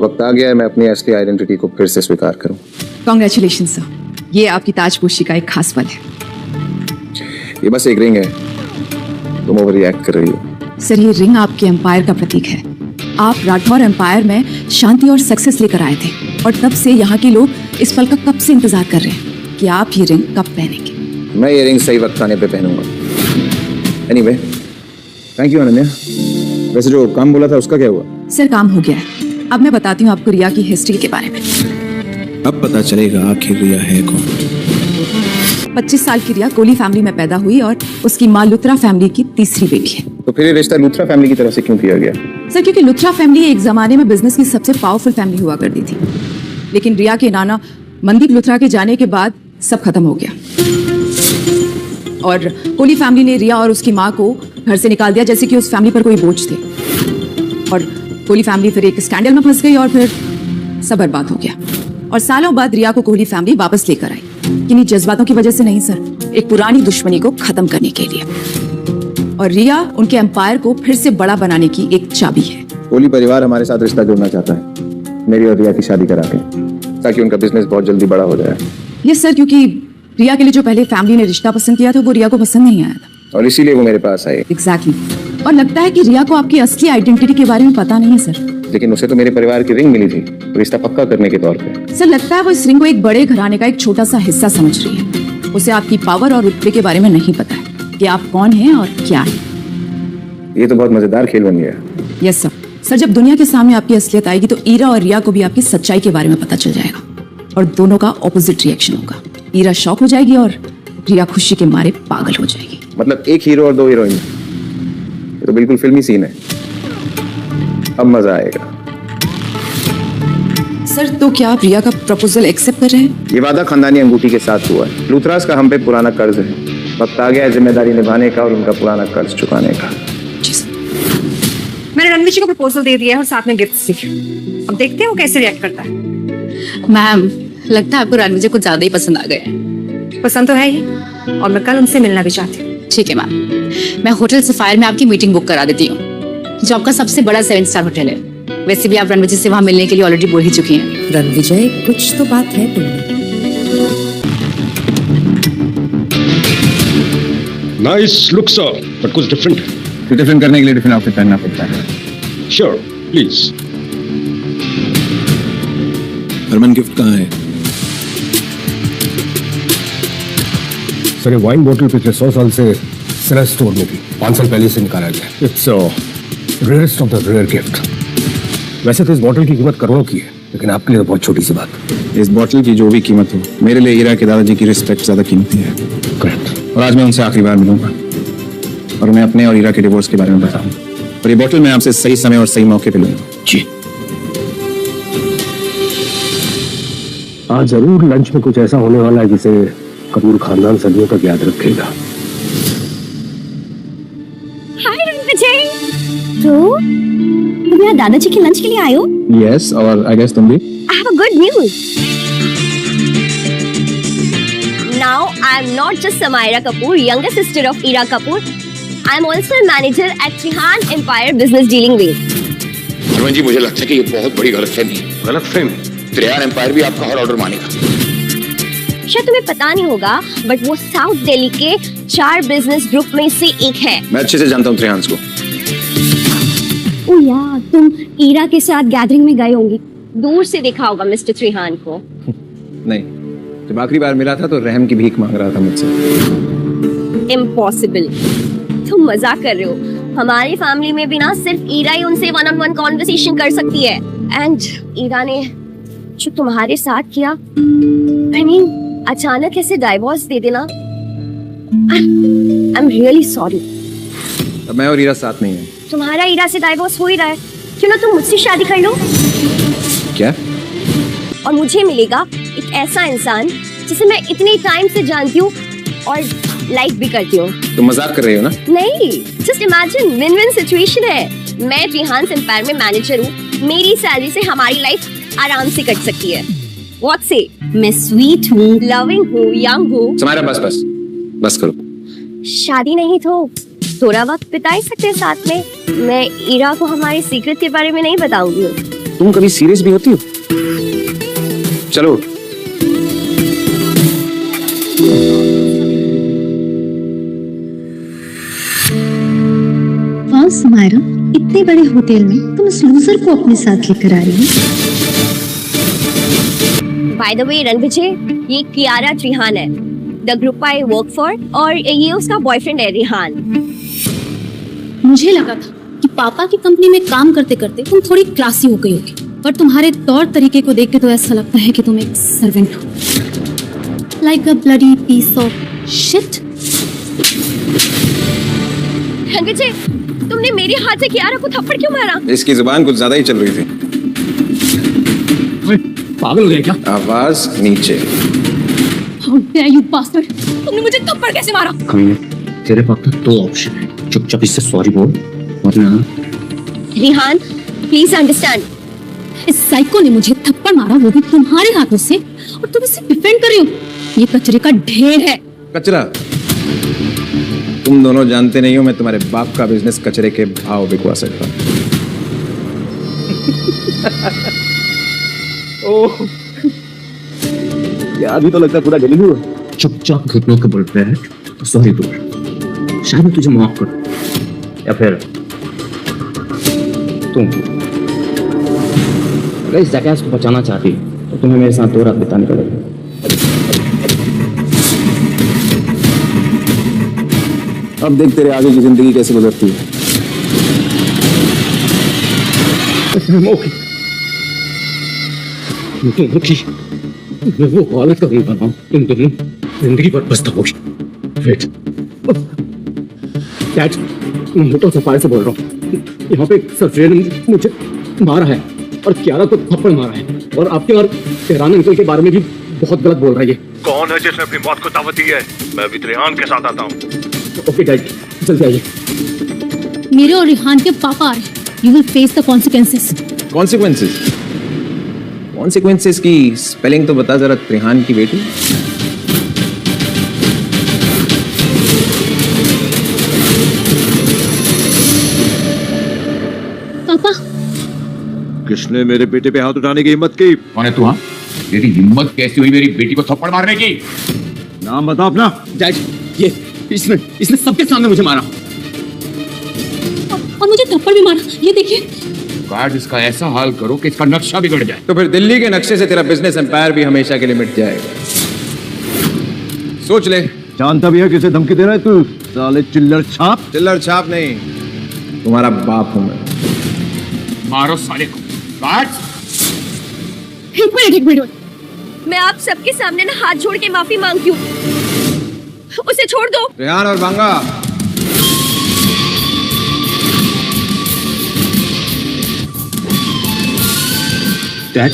A: वक्त आ गया है मैं अपनी असली आइडेंटिटी को फिर से स्वीकार करूं।
E: कॉन्ग्रेचुलेशन सर, ये आपकी ताजपोशी का एक खास पल है।
A: ये बस एक रिंग है, तुम ओवर रिएक्ट कर रही हो।
E: सर, ये रिंग आपके एम्पायर का प्रतीक है। आप राठौर एम्पायर में शांति और सक्सेस लेकर आए थे, और तब से यहाँ के लोग इस पल का कब से इंतजार कर रहे हैं कि आप ये रिंग कब पहनेंगे।
A: मैं ये रिंग सही वक्त आने पे पहनूंगा। Anyway, thank you Ananya. वैसे जो काम बोला था उसका क्या हुआ?
E: सर, काम हो गया है। अब मैं बताती हूँ आपको रिया की हिस्ट्री के बारे में।
B: अब पता चलेगा आखिर रिया है कौन।
E: 25 साल की रिया कोहली फैमिली में पैदा हुई, और उसकी माँ लुथरा फैमिली की तीसरी बेटी है।
A: तो फिर ये रिश्ता लूथरा फैमिली की तरफ से क्यों किया गया?
E: सर, क्योंकि लुथरा फैमिली एक जमाने में बिजनेस की सबसे पावरफुल फैमिली हुआ करती थी, लेकिन रिया के नाना मनदीप लुथरा के जाने के बाद सब खत्म हो गया, और कोहली फैमिली ने रिया और उसकी माँ को घर से निकाल दिया, जैसे कि उस फैमिली पर कोई बोझ थे। और कोहली फैमिली फिर एक स्कैंडल में फंस गई, और फिर सब बर्बाद हो गया। और सालों बाद रिया को कोहली फैमिली वापस लेकर आई, किन्हीं जज्बातों की वजह से नहीं सर, एक पुरानी दुश्मनी को खत्म करने के लिए। और रिया उनके एम्पायर को फिर से बड़ा बनाने की एक चाबी है।
A: कोहली परिवार हमारे साथ रिश्ता जोड़ना चाहता है, मेरी और रिया की शादी करा के, ताकि उनका बिजनेस बहुत जल्दी बड़ा हो जाए।
E: यस सर, क्योंकि रिया के लिए जो पहले फैमिली ने रिश्ता पसंद किया था वो रिया को पसंद नहीं आया था,
A: और इसीलिए वो मेरे पास आई।
E: एग्जैक्टली। और लगता है कि रिया को आपकी असली आइडेंटिटी के बारे में पता नहीं है सर।
A: लेकिन उसे तो मेरे परिवार की रिंग मिली थी, रिश्ता पक्का करने के तौर पे।
E: सर लगता है वो इस रिंग को एक बड़े घराने का एक छोटा सा हिस्सा समझ रही है। उसे आपकी पावर और रुतबे के बारे में नहीं पता है कि आप कौन हैं और क्या है।
A: ये तो बहुत मजेदार खेल बन गया।
E: Yes sir. सर जब दुनिया के सामने आपकी असलियत आएगी तो ईरा और रिया को भी आपकी सच्चाई के बारे में पता चल जाएगा, और दोनों का ऑपोजिट रिएक्शन होगा। ईरा शॉक हो जाएगी और रिया खुशी के मारे पागल हो जाएगी।
A: मतलब एक हीरो और दो हीरोइन, ये तो बिल्कुल फिल्मी सीन है। अब मजा आएगा।
E: सर तो क्या आप रिया का प्रपोजल एक्सेप्ट कर रहे हैं?
A: ये वादा खानदानी अंगूठी के साथ हुआ है। लूथरास का हम पे पुराना कर्ज है, वक्त आ गया है जिम्मेदारी निभाने का और उनका पुराना कर्ज चुकाने का।
O: मैंने रणवीर जी को प्रपोजल दे दिया है और साथ में गिफ्ट भी। अब देखते हैं वो कैसे रिएक्ट करता है।
J: मैम लगता है आपको रणवीर जी कुछ ज्यादा ही पसंद आ गए हैं।
O: पसंद तो है ही, और मैं कल उनसे मिलना भी चाहती हूँ।
J: ठीक है मैम, मैं होटल सफायर में आपकी मीटिंग बुक करा देती हूँ, जो आपका सबसे बड़ा 7 स्टार होटल है। वैसे भी आप रणविजय से वहाँ मिलने के लिए ऑलरेडी बोल ही चुकी हैं।
N: रणविजय कुछ तो बात है तुमने।
K: नाइस लुक सर, बट कुछ डिफरेंट।
A: डिफरेंट करने के लिए डिफरेंट आउटफिट पहनना पड़ता है।
K: Sure, please.
L: हरमन गिफ्ट कहाँ है?
K: सर ये वाइन बोतल पिछले 100 साल से सेलर स्टोर में थी, 5 साल पहले से निकाला गया। It's rarest of the rare gift. वैसे तो इस बोतल की कीमत करोड़ों की है, लेकिन आपके लिए तो बहुत छोटी सी बात।
A: इस बोतल की जो भी कीमत हो, मेरे लिए ईरा के दादाजी की रिस्पेक्ट ज्यादा कीमती है।
K: करेक्ट।
A: और आज मैं उनसे आखिरी बार मिलूंगा और उन्हें अपने और ईरा के डिवोर्स के बारे में बताऊंगा, और ये बोतल मैं आपसे सही समय और सही मौके पे लूंगा।
K: जी। आज जरूर लंच में कुछ ऐसा होने वाला है जिसे कपूर खानदान सदियों तक याद रखेगा।
D: हाय रणविजय। तो तुम यहाँ दादाजी के लंच के लिए आए हो?
A: यस, और आई गेस तुम भी।
D: I have a good news. Now I am not just Samaira Kapoor, younger sister of Ira Kapoor. I am also a manager at Trihan Empire Business Dealing Wing.
I: Harman जी, मुझे लगता है कि ये बहुत बड़ी गलतफहमी है।
K: गलतफहमी?
I: त्रिहान एम्पायर भी आपका हर ऑर्डर मानेगा।
D: शायद तुम्हें पता नहीं होगा, बट वो साउथ दिल्ली के 4 बिजनेस ग्रुप में से एक है।
A: मैं अच्छे से जानता हूँ त्रिहान्स को।
D: ओ यार, तुम ईरा के साथ गैदरिंग में गए होंगे, दूर से देखा होगा मिस्टर त्रिहान को।
A: नहीं, जब आखिरी बार मिला था तो रहम की भीख मांग रहा था मुझसे।
D: इम्पॉसिबल, तुम मजाक कर रहे हो। हमारी फैमिली में भी ना सिर्फ ईरा ही उनसे 1-on-1 कॉन्वर्सेशन कर सकती है। एंड ईरा ने जो तुम्हारे साथ किया, I mean, अचानक ऐसे डाइवोर्स दे देना, I'm really sorry।
A: अब मैं और ईरा साथ नहीं है।
D: तुम्हारा ईरा से डाइवोर्स हो ही रहा है, क्यों ना तुम मुझसे शादी कर लो।
A: क्या?
D: और मुझे मिलेगा एक ऐसा इंसान जिसे मैं इतने टाइम से जानती हूँ और लाइक भी करती हूँ।
A: तुम मजाक कर रही हो ना?
D: नहीं, just imagine, win win situation है। मैं त्रिहान एम्पायर में मैनेजर हूँ, मेरी सैलरी से हमारी लाइफ आराम से कट सकती है। What say? मैं स्वीट हूँ, लविंग हूँ, यंग हूँ।
A: समारा बस करो।
D: शादी नहीं तो थोड़ा वक्त बिता ही सकते हैं साथ में। मैं ईरा को हमारे सीक्रेट के बारे में नहीं बताऊंगी।
A: तुम कभी सीरियस भी होती हो? चलो।
J: वाह समायरा, इतने बड़े होटल में तुम उस लूजर को अपने साथ लेकर आ रही हो।
D: बाय द वे रणविजय, ये कियारा त्रिहान है, the group I work for, और ये उसका बॉयफ्रेंड है रिहान।
J: मुझे लगा था कि पापा की कंपनी में काम करते करते तुम थोड़ी क्लासी हो गई होगी, पर तुम्हारे तौर तरीके को देख के तो ऐसा लगता है कि तुम एक सर्वेंट हो। Like a bloody piece of shit.
D: Ranvijay, तुमने मेरे हाथ से कियारा को थप्पड़ क्यों मारा?
A: इसकी जुबान कुछ ज्यादा ही चल रही थी।
G: पागल हो गया क्या?
A: आवाज नीचे।
J: How dare you bastard! तुमने मुझे थप्पड़ कैसे मारा?
M: कमीने, तेरे पास तो 2 ऑप्शन है, चुपचाप इससे सॉरी बोल, वरना।
D: Rihan, please understand.
J: इस साइको ने मुझे थप्पड़ मारा, वो भी तुम्हारे हाथों से, और तुम इसे डिफेंड कर रही हो। ये कचरे का ढेर है।
A: कचरा? तुम दोनों जानते नहीं हो मैं तुम्हारे बाप का बिजनेस कचरे के भाव बिकवा सकता हूं।
K: ओह, यार अभी तो लगता है पूरा गली हुआ। चुपचाप घुटनों के बल पे है तो सॉरी बोल, शायद मैं तुझे माफ कर या फिर तुम अगर इस जैकेस को बचाना चाहती तो तुम्हें मेरे साथ 2 रात बिताने पड़ेगा।
A: अब देख तेरे आगे की जिंदगी कैसे गुजरती है।
K: मैं वो हालत कभी बनाऊं तुम दोनों जिंदगी भर पछताओगी। वेट डैड, मैं होटल सफारी से बोल रहा हूँ। यहाँ पे एक सफेद ने मुझे मारा है और क्यारा को थप्पड़ मारा है और आपके और तेहरान अंकल के बारे में भी बहुत गलत बोल रहा है। ये
Q: कौन है जिसने अपनी मौत को दावत दी है? मैं अभी रेहान के साथ आता हूँ।
K: ओके डैड, जल्दी आइए।
J: मेरे और रिहान के पापा आ रहे हैं। You will face the consequences.
A: Consequences? Consequences की स्पेलिंग तो बता जरा, त्रिहान की बेटी।
J: पापा,
L: किसने मेरे बेटे पे हाथ उठाने की हिम्मत की?
I: कौन है तू? हाँ, तेरी हिम्मत कैसी हुई मेरी बेटी को थप्पड़ मारने की?
L: नाम बता अपना।
K: डैड, ये इसने सबके सामने मुझे मारा
J: और मुझे थप्पड़ भी मारा। ये देखिए।
I: गार्ड, इसका ऐसा हाल करो कि इसका नक्शा बिगड़ जाए।
A: तो फिर दिल्ली के नक्शे से तेरा बिजनेस एम्पायर भी हमेशा के लिए मिट जाएगा। सोच ले।
L: जानता भी है किसे धमकी दे रहा है तू? साले चिल्लर छाप।
A: चिल्लर छाप नहीं, तुम्हारा बाप हूं मैं।
I: मारो साले को। गार्ड,
D: एक मिनट। मैं आप सबके सामने ना हाथ जोड़ के माफी मांगती हूँ। उसे छोड़ दो।
A: रेहान और बांगा,
K: डैड,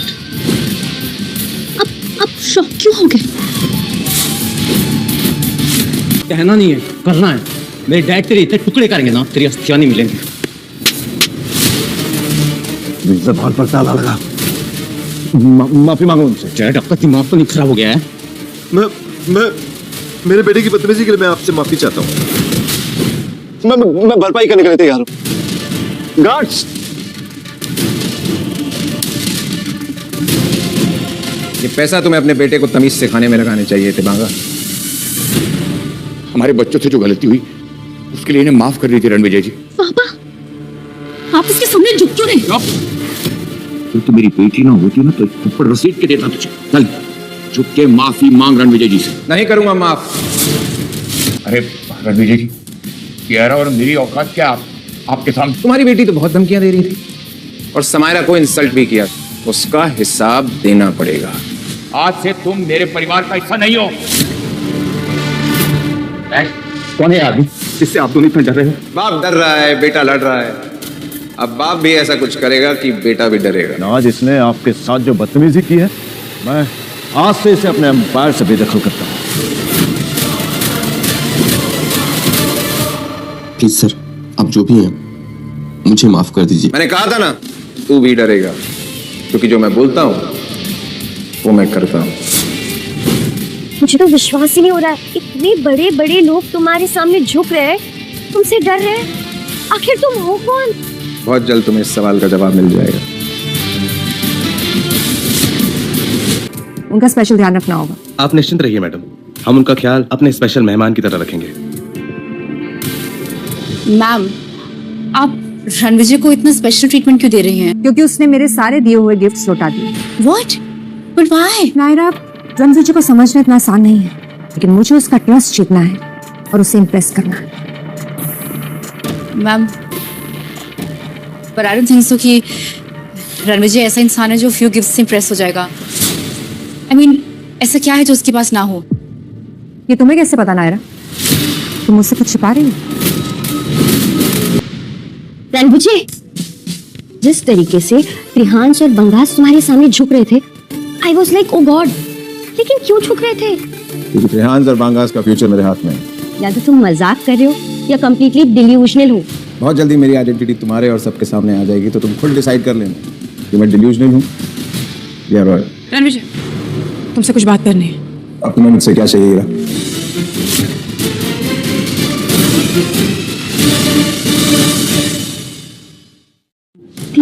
J: अब शॉक क्यों हो गए?
K: कहना नहीं है, करना है। मेरे डैड तेरे इतने टुकड़े करेंगे ना, तेरी अस्थियां नहीं मिलेंगी।
L: जबान पर ताला लगा। माफी मांगो उनसे।
K: डैड, आपका दिमाग तो नहीं खराब हो गया है?
L: मैं मेरे बेटे की बदतमीजी के लिए मैं आपसे माफी चाहता हूँ। मैं भरपाई करने के लिए तैयार हूँ। गार्ड्स,
A: ये पैसा तुम्हें अपने बेटे को तमीज सिखाने में लगाने चाहिए थे बांगा।
I: हमारे बच्चों से जो गलती हुई उसके लिए इन्हें माफ कर दी थी रणविजय जी।
J: पापा, आप इसके सामने झुक क्यों नहीं?
I: तो मेरी बेटी ना होती ना तो थप्पड़ रसीद के देता तुझे। चल झुक के माफी मांग रणविजय जी से।
A: नहीं करूंगा माफ।
I: अरे रणविजय जी, कियारा और मेरी औकात क्या आपके सामने?
A: तुम्हारी बेटी तो बहुत धमकियां दे रही थी और समायरा को इंसल्ट भी किया। उसका हिसाब देना पड़ेगा।
I: आज से तुम मेरे परिवार का हिस्सा नहीं हो।
K: कौन है आदमी जिससे आप दोनों इतना डर रहे हो?
A: बाप डर रहा है, बेटा लड़ रहा है। अब बाप भी ऐसा कुछ करेगा कि बेटा भी डरेगा।
L: आज इसने आपके साथ जो बदतमीजी की है, मैं आज से इसे अपने एम्पायर से बेदखल करता हूँ।
P: प्लीज सर, आप जो भी हैं मुझे माफ कर दीजिए।
A: मैंने कहा था ना, तू भी डरेगा, क्योंकि जो मैं बोलता हूँ वो मैं करता हूँ।
D: मुझे तो विश्वास ही नहीं हो रहा है। इतने बड़े बड़े लोग तुम्हारे सामने झुक रहे हैं, तुमसे डर रहे हैं। आखिर तुम हो कौन?
A: बहुत जल्द तुम्हें इस सवाल का जवाब मिल जाएगा।
O: उनका स्पेशल ध्यान रखना होगा।
P: आप निश्चिंत रहिए मैडम, हम उनका ख्याल अपने स्पेशल मेहमान की तरह रखेंगे।
E: मैम, आप रणविजय को इतना स्पेशल ट्रीटमेंट क्यों दे रही हैं?
O: क्योंकि उसने मेरे सारे दिए हुए गिफ्ट्स लौटा दिए।
E: What? But why?
O: Naira, Ranvijay को समझना इतना आसान नहीं है, लेकिन मुझे उसका ट्रस्ट जीतना है और उसे इम्प्रेस करना है।
E: Ma'am, but I don't think so कि रणविजय ऐसा इंसान है जो फ्यू गिफ्ट से इम्प्रेस हो जाएगा। I mean, ऐसा क्या है जो उसके पास ना हो?
O: ये तुम्हें कैसे पता नायरा? तुम मुझसे कुछ छिपा रही हो?
D: रणविजय, जिस तरीके से त्रिहांश और बंगास तुम्हारे सामने झुक रहे थे, I was like, oh God, लेकिन क्यों झुक रहे थे?
A: क्योंकि त्रिहांश और बांगास का फ्यूचर मेरे हाथ में है।
D: या तो तुम मजाक कर रहे हो या कंप्लीटली डिल्यूजनल हो।
A: बहुत जल्दी मेरी आइडेंटिटी तुम्हारे और सबके सामने आ जाएगी, तो तुम खुद डिसाइड कर लेना कि मैं डिल्यूजनल हूँ या रॉयल।
E: रणविजय, तुमसे कुछ बात करनी है।
A: अब तुम्हें मुझसे क्या चाहिए?
J: ये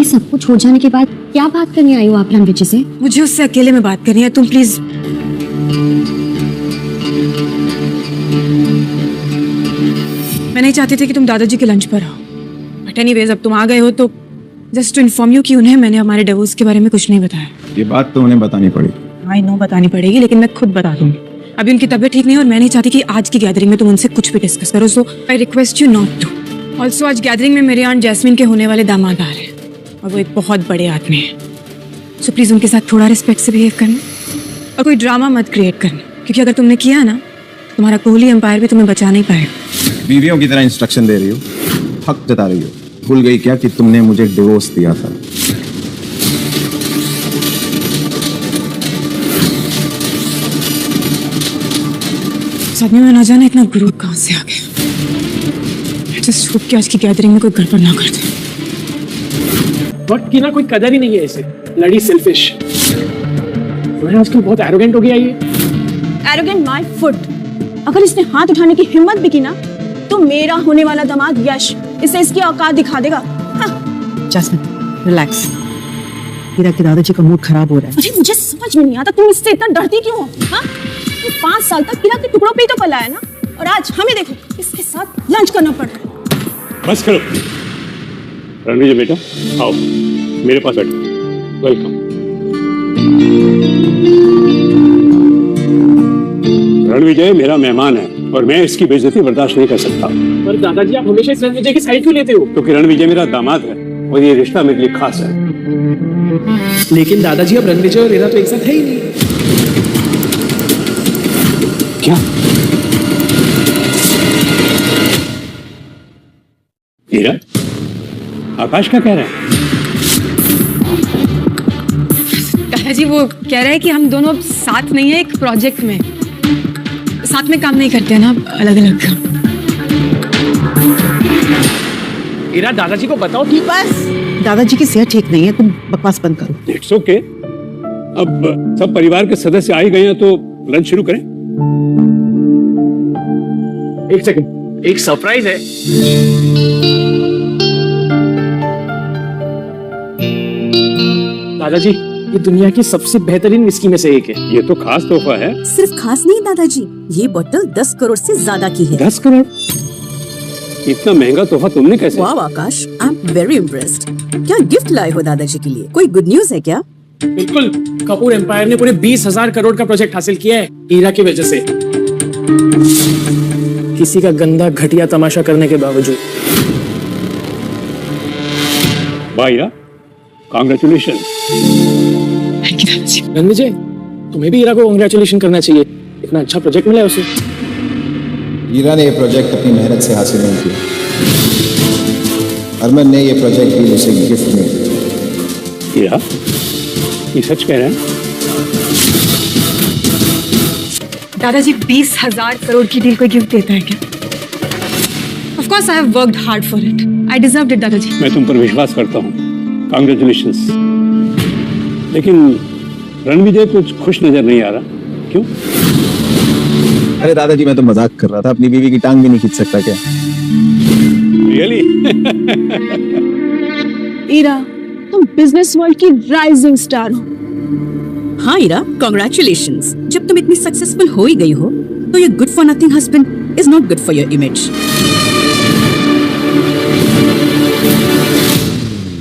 J: सब कुछ हो जाने के बाद क्या बात करने आई हो आप रणविजय से?
C: मुझे उससे अकेले में बात करनी है, तुम प्लीज। मैं नहीं चाहती थी कि तुम दादाजी के लंच पर आओ, बट एनीवेज अब तुम आ गए हो तो जस्ट टू इन्फॉर्म यू कि उन्हें मैंने हमारे डिवोर्स के बारे में कुछ नहीं बताया।
A: ये बात तो उन्हें बतानी पड़ी।
C: आई नो बतानी पड़ेगी, लेकिन मैं खुद बता दूंगी। अभी उनकी तबीयत ठीक नहीं है और मैं नहीं चाहती कि आज की गैदरिंग में तुम उनसे कुछ भी डिस्कस करो, so I request you not to. Also आज गैदरिंग में मेरी आंट जैस्मिन के होने वाले दामाद आ रहे हैं और वो एक बहुत बड़े आदमी है, सो प्लीज उनके साथ थोड़ा रिस्पेक्ट से बिहेव करना और कोई ड्रामा मत क्रिएट करना, क्योंकि अगर तुमने किया ना तुम्हारा कोहली एम्पायर भी तुम्हें बचा नहीं पाएगा।
A: बीवियों की तरह इंस्ट्रक्शन दे रही हो, हक जता रही हो। भूल गई क्या कि तुमने मुझे डिवोर्स दिया था?
C: सच में ना जाने इतना गुरूर कहां से आ गया। जस्ट होप कि आज की गैदरिंग में कोई गड़बड़ ना कर दे।
G: वक्त की ना कोई कदर ही नहीं है इसे, लड़ी सेल्फिश। मैं आजकल बहुत एरोगेंट हो गया ये।
R: Arrogant my foot. अगर इसने हाथ उठाने की हिम्मत भी की ना तो मेरा होने वाला दामाद यश इसे इसकी औकात दिखा देगा। हाँ।
F: Jasmine relax. हीरा के दादाजी का मूड खराब हो रहा है।
R: अरे मुझे समझ में नहीं आता तुम इससे इतना डरती क्यों हो? हाँ? 5 साल तक हीरा के टुकड़ों पे ही तो पला है ना, और आज हमें देखो इसके साथ लंच करना पड़ रहा है।
K: बस करो रणविजय बेटा, आओ मेरे पास बैठो। वेलकम। रणविजय मेरा मेहमान है और मैं इसकी बेइज्जती बर्दाश्त नहीं कर सकता।
G: पर दादाजी आप हमेशा इस रणविजय की साइड क्यों लेते हो?
K: क्योंकि रणविजय मेरा दामाद है और ये रिश्ता मेरे लिए खास है।
G: लेकिन दादाजी अब रणविजय और हीरा तो एक साथ है ही नहीं।
K: क्या? हीरा, आकाश क्या कह रहा है?
C: दादाजी वो कह रहे हैं कि हम दोनों अब साथ नहीं है, एक प्रोजेक्ट में साथ में काम नहीं करते हैं ना, अलग अलग।
G: हीरा दादाजी को बताओ कि
F: बस दादाजी की सेहत ठीक नहीं है, तुम बकवास बंद करो।
K: It's okay. अब सब परिवार के सदस्य आ ही गए हैं तो लंच शुरू करें।
G: एक सेकंड, एक सरप्राइज है। दादाजी ये दुनिया की सबसे बेहतरीन विस्की में से एक है।
K: ये तो खास तोहफा है।
S: सिर्फ खास नहीं दादाजी, ये बोतल 10 करोड़ से ज्यादा की है।
K: 10 करोड़? इतना महंगा तोहफा तुमने कैसे?
S: वाह आकाश, आई एम वेरी इम्प्रेस्ड। क्या गिफ्ट लाए हो दादाजी के लिए? कोई गुड न्यूज है क्या?
G: बिल्कुल, कपूर एम्पायर ने पूरे 20,000 करोड़ का प्रोजेक्ट हासिल किया है हीरा की वजह से। किसी का गंदा घटिया तमाशा करने के बावजूद।
K: वाह हीरा, कांग्रेचुलेशन।
G: रणविजय, तुम्हें भी हीरा को कांग्रेचुलेशन करना चाहिए, इतना अच्छा प्रोजेक्ट मिला है उसे।
A: हीरा ने ये प्रोजेक्ट अपनी मेहनत से हासिल नहीं किया। हरमन ने ये प्रोजेक्ट भी उसे गिफ्ट में दिया।
K: हीरा, ये सच कह रहे हैं?
C: दादाजी 20,000 करोड़ की डील कोई गिफ्ट देता है क्या? Of course I have worked hard for it. I deserved it, दादाजी।
K: मैं तुम पर विश्वास करता हूँ, कांग्रेचुलेशंस। लेकिन रणविजय कुछ खुश नजर नहीं आ रहा, क्यों?
A: अरे दादाजी मैं तो मजाक कर रहा था, अपनी बीवी की टांग भी नहीं खींच सकता क्या?
K: रियली?
R: हीरा, तुम बिजनेस वर्ल्ड की राइजिंग स्टार हो।
S: हाँ हीरा, कांग्रेचुलेशंस। जब तुम इतनी सक्सेसफुल हो ही गई हो तो ये good for nothing husband is not good for your image.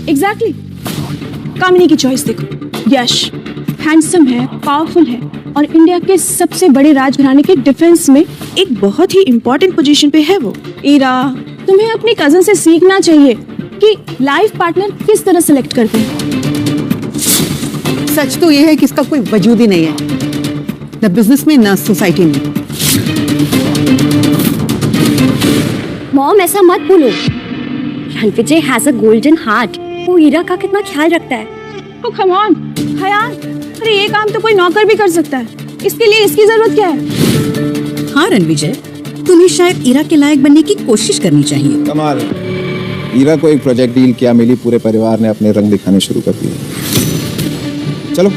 R: Exactly. Kamini की चॉइस देखो, यश हैंडसम है, पावरफुल है और इंडिया के सबसे बड़े राजघराने के डिफेंस में एक बहुत ही इंपॉर्टेंट पोजीशन पे है वो। हीरा, तुम्हें अपनी कजन से सीखना चाहिए कि लाइफ पार्टनर किस तरह सेलेक्ट करते हैं।
F: सच तो ये है कि इसका कोई वजूद ही नहीं है, न बिजनेस में न सोसाइटी में।
D: मॉम ऐसा मत बोलो, Ranvijay has a golden heart. वो हीरा का कितना ख्याल रखता है।
R: Oh, come on, खयाल? अरे ये काम तो कोई नौकर भी कर सकता है, इसके लिए इसकी जरूरत क्या है?
S: हाँ रणविजय, तुम्हें शायद हीरा के लायक बनने की कोशिश करनी चाहिए।
A: कमाल, हीरा को एक प्रोजेक्ट डील क्या मिली, पूरे परिवार ने अपने रंग दिखाने शुरू कर दिए। चलो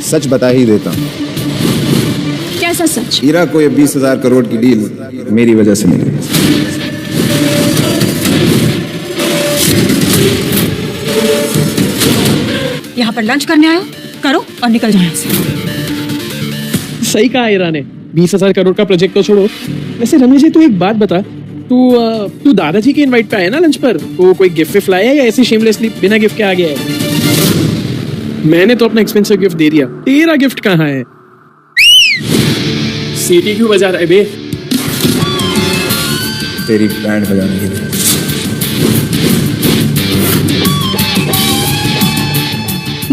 A: सच बता ही देता हूँ।
R: कैसा सच?
A: हीरा को ये 20,000 करोड़ की डील मेरी वजह से मिली।
C: यहाँ पर लंच करने आए हो, करो और निकल जाओ यहाँ से।
G: सही कहा ईरा ने, 20,000 करोड़ का प्रोजेक्ट तो छोड़ो। वैसे रणविजय तू एक बात बता, तू दादाजी के इनवाइट पे आया ना लंच पर, तो कोई गिफ्ट विफ्ट लाया है या ऐसे शेमलेसली बिना गिफ्ट के आ गया है? मैंने तो अपना एक्सपेंसिव गिफ्ट दे दिया, तेरा गिफ्ट कहाँ है? सीटी क्यों बजा रहा है बे?
A: तेरी बैंड बजाने के लिए।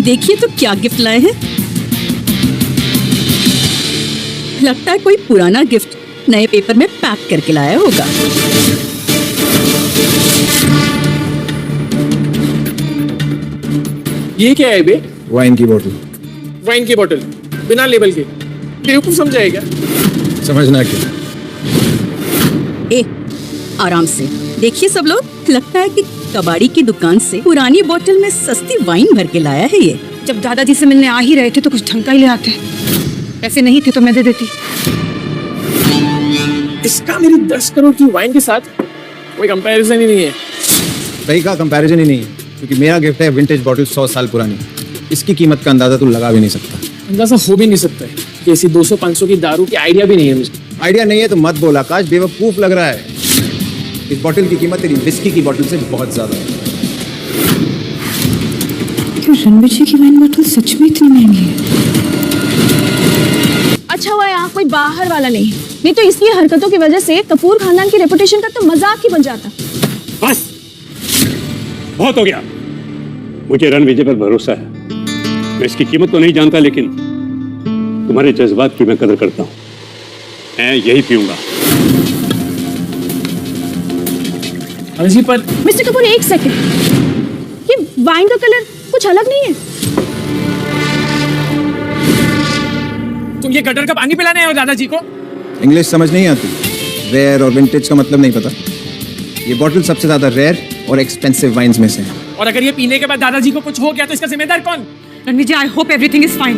S: देखिए तो क्या गिफ्ट लाए हैं। लगता है कोई पुराना गिफ्ट नए पेपर में पैक करके लाया होगा।
G: ये क्या है बे?
A: वाइन की बोतल।
G: वाइन की बोतल बिना लेबल के, बेवकूफ समझाएगा?
A: समझना क्या?
S: ए, आराम से देखिए सब लोग, लगता है कि कबाड़ी की दुकान से पुरानी बोतल में सस्ती वाइन भर के लाया है ये।
C: जब दादाजी से मिलने आ ही रहे थे तो कुछ ढंग का ही ले आते, पैसे नहीं थे तो मैं दे देती।
G: इसका मेरी 10 करोड़ की वाइन के साथ कोई कंपैरिजन ही नहीं है।
A: सही कहा, कंपैरिजन ही नहीं है, क्योंकि मेरा गिफ्ट है विंटेज बॉटल 100 साल पुरानी। इसकी कीमत का अंदाजा तू लगा भी नहीं सकता।
G: अंदाजा हो भी नहीं सकता है कि ऐसी 200-500 की दारू की आइडिया भी नहीं है मुझे।
A: आइडिया नहीं है तो मत बोल आकाश, बेवकूफ लग रहा है। इस बॉटल की कीमत तेरी विस्की की बॉटल से बहुत ज्यादा है।
C: क्यों रणविजय की वाइन बॉटल सच में इतनी महंगी है?
R: अच्छा हुआ यहाँ कोई बाहर वाला नहीं तो इसकी हरकतों की वजह से कपूर खानदान की रेपुटेशन का तो मजाक ही बन जाता।
K: बस बहुत हो गया। मुझे रणविजय पर भरोसा है। मैं इसकी कीमत तो नहीं जानता, लेकिन तुम्हारे जज्बात की मैं कदर करता हूँ। मैं यही पीऊंगा।
G: पर
R: मिस्टर कपूर एक सेकंड, ये वाइन का कलर कुछ अलग नहीं है?
G: तुम ये गटर का पानी पिलाने आए हो दादाजी को?
A: इंग्लिश समझ नहीं आती? रेयर और विंटेज का मतलब नहीं पता? ये बॉटल सबसे ज्यादा रेयर और एक्सपेंसिव वाइन्स में से है।
G: और अगर ये पीने के बाद दादाजी को कुछ हो गया तो इसका जिम्मेदार कौन?
C: Ranvijay, I hope everything is fine.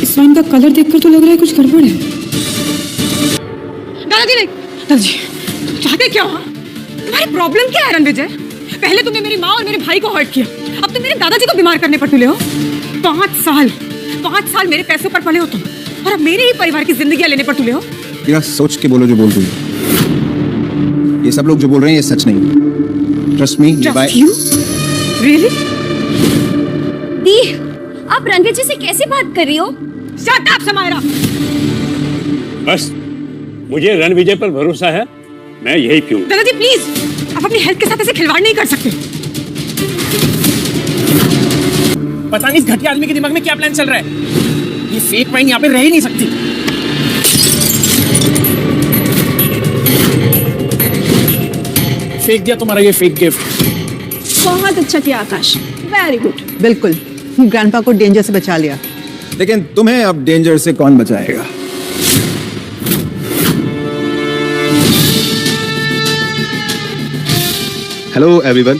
C: इस वाइन का कलर देखकर तो लग रहा है कुछ गड़बड़ है। दादाजी नहीं, दादाजी चाहते क्या हो? तुम्हारी प्रॉब्लम क्या है रणविजय? पहले तुमने मेरी माँ और मेरे भाई को हर्ट किया, अब तुम मेरे दादाजी को बीमार करने पर तुले हो। 5 साल मेरे पैसों पर पले हो तुम, और अब मेरे ही परिवार की जिंदगी लेने पर तुले हो।
A: ईरा, सोच के बोलो जो बोल रही हो। ये सब लोग जो बोल रहे हैं ये सच नहीं। Trust me.
C: रियली?
D: दी, आप रणविजय से कैसे बात कर रही हो?
C: Shut up Samaira.
K: बस मुझे रणविजय पर भरोसा है, मैं यही पीऊंगा।
C: दादाजी प्लीज, आप अपनी हेल्थ के साथ ऐसे खिलवाड़ नहीं कर सकते।
G: पता नहीं इस घटिया आदमी के दिमाग में क्या प्लान चल रहा है। ये फेक वाइन यहाँ पे रह ही नहीं सकती। फेंक दिया तुम्हारा ये फेक गिफ्ट।
R: बहुत अच्छा किया आकाश, वेरी गुड।
F: बिल्कुल, ग्रैंडपा को डेंजर से बचा लिया।
A: लेकिन तुम्हें अब डेंजर से कौन बचाएगा?
L: Hello everyone,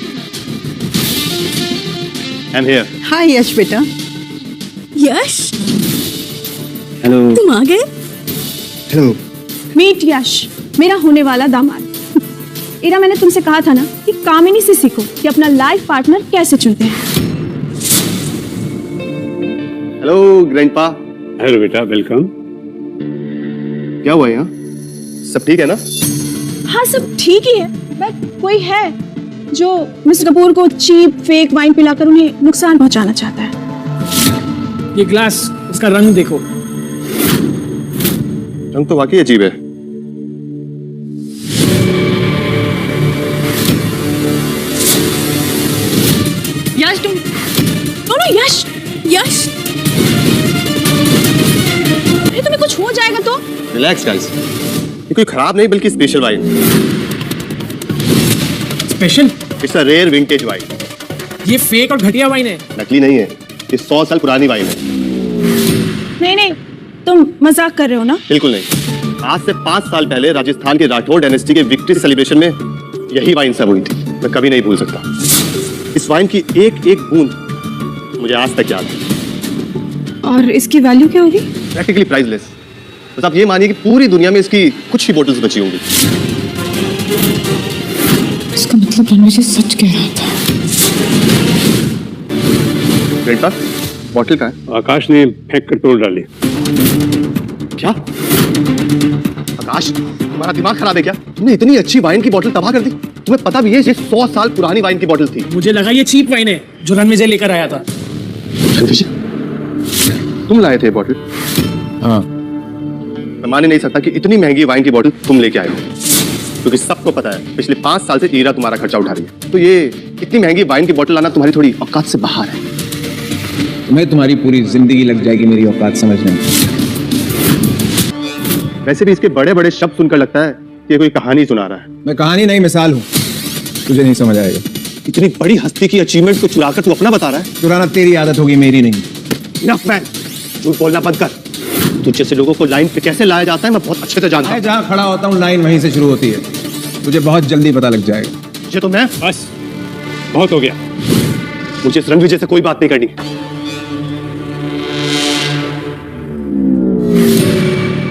L: I am here.
F: Hi Yash बेटा।
R: यश,
L: हेलो।
R: तुम आ गए?
L: हेलो।
R: मीट यश, मेरा होने वाला दामाद। इरा, मैंने तुमसे कहा था ना कि कामिनी से सीखो कि अपना लाइफ पार्टनर कैसे चुनते हैं।
L: Hello grandpa.
K: हेलो बेटा, वेलकम।
L: क्या हुआ यहाँ? सब ठीक है ना?
R: हाँ सब ठीक ही है, बट कोई है जो मिस्टर कपूर को चीप फेक वाइन पिलाकर उन्हें नुकसान पहुंचाना चाहता है।
G: ये ग्लास, इसका रंग देखो।
L: रंग तो वाकई अजीब है।
R: यश तुम यश यश, अरे तुम्हें कुछ हो जाएगा तो।
L: रिलैक्स गाइस, ये कोई खराब नहीं बल्कि special wine.
G: Special?
L: It's a rare vintage wine.
G: ये फेक और घटिया वाइन है।
L: नकली नहीं है, ये 100 साल पुरानी वाइन है।
R: नहीं, तुम मजाक कर रहे हो ना?
L: बिल्कुल नहीं। आज से 5 साल पहले राजस्थान के राठौड़ डायनेस्टी के विक्ट्री सेलिब्रेशन में यही वाइन सर्व हुई थी। मैं कभी नहीं भूल सकता। इस वाइन की एक एक बूंद मुझे आज तक याद है।
C: और इसकी वैल्यू क्या होगी?
L: Practically priceless. बस आप ये मानिए कि पूरी दुनिया में इसकी कुछ ही बोतल्स बची होंगी।
C: इसका मतलब रणविजय सच कह रहा था।
L: ग्रैंडपा, बॉटल कहाँ है?
K: आकाश ने फेंक कर तोड़ डाली।
L: क्या? आकाश, तुम्हारा दिमाग खराब है क्या? तुमने इतनी अच्छी वाइन की बोतल तबाह कर दी। तुम्हें पता भी है ये 100 साल पुरानी वाइन की बोतल थी।
G: मुझे लगा ये चीप वाइन है जो रणविजय लेकर आया था।
L: तुम लाए थे बोतल?
A: हाँ।
L: मैं मान ही नहीं सकता कि इतनी महंगी वाइन की बोतल तुम लेके आए हो, क्योंकि सबको पता है पिछले 5 साल से ईरा तुम्हारा खर्चा उठा रही है। तो ये इतनी महंगी वाइन की बोतल लाना तुम्हारी थोड़ी औकात से बाहर है।
A: तुम्हें तुम्हारी पूरी जिंदगी लग जाएगी मेरी औकात समझने में।
L: वैसे भी इसके बड़े बड़े शब्द सुनकर लगता है कि कोई कहानी सुना रहा है।
A: मैं कहानी नहीं मिसाल हूँ, तुझे नहीं समझ आएगा।
L: इतनी बड़ी हस्ती की अचीवमेंट को चुराकर तू अपना बता रहा है।
A: चुराना तेरी आदत होगी, मेरी नहीं।
L: इनफ मैन, झूठ बोलना बंद कर। तुझ जैसे लोगों को लाइन पे कैसे लाया जाता है मैं बहुत अच्छे से जानता हूँ।
A: जहाँ खड़ा होता हूँ लाइन वहीं से शुरू होती है, तुझे बहुत जल्दी पता लग जाएगा।
L: मुझे तो मैं
K: बस बहुत हो गया।
L: मुझे इस रणविजय से कोई बात नहीं करनी।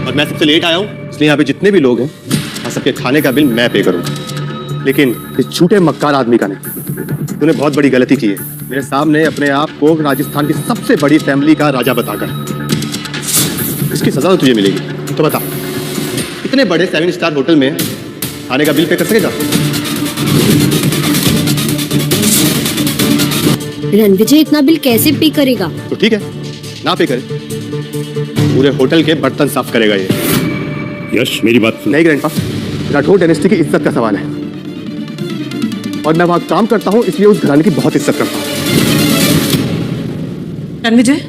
L: और मैं सबसे लेट आया हूँ, इसलिए यहाँ पे जितने भी लोग हैं और सबके खाने का बिल मैं पे करूँगा, लेकिन इस झूठे मक्कार आदमी का नहीं। तूने बहुत बड़ी गलती की है मेरे सामने अपने आप को राजस्थान की सबसे बड़ी फैमिली का राजा बताकर। इसकी सजा तो तुझे मिलेगी। तो बता, इतने बड़े 7 स्टार होटल में खाने का बिल पे कर सकेगा?
D: रणविजय इतना बिल कैसे पे करेगा?
L: तो ठीक है, ना पे करे, पूरे होटल के बर्तन साफ करेगा ये।
K: यश मेरी बात सुन।
L: नहीं ग्रैंडपा, राठौर डायनेस्टी की इज्जत का सवाल है और मैं वहां काम करता हूं, इसलिए उस घराने की बहुत इज्जत करता हूं।
C: रणविजय,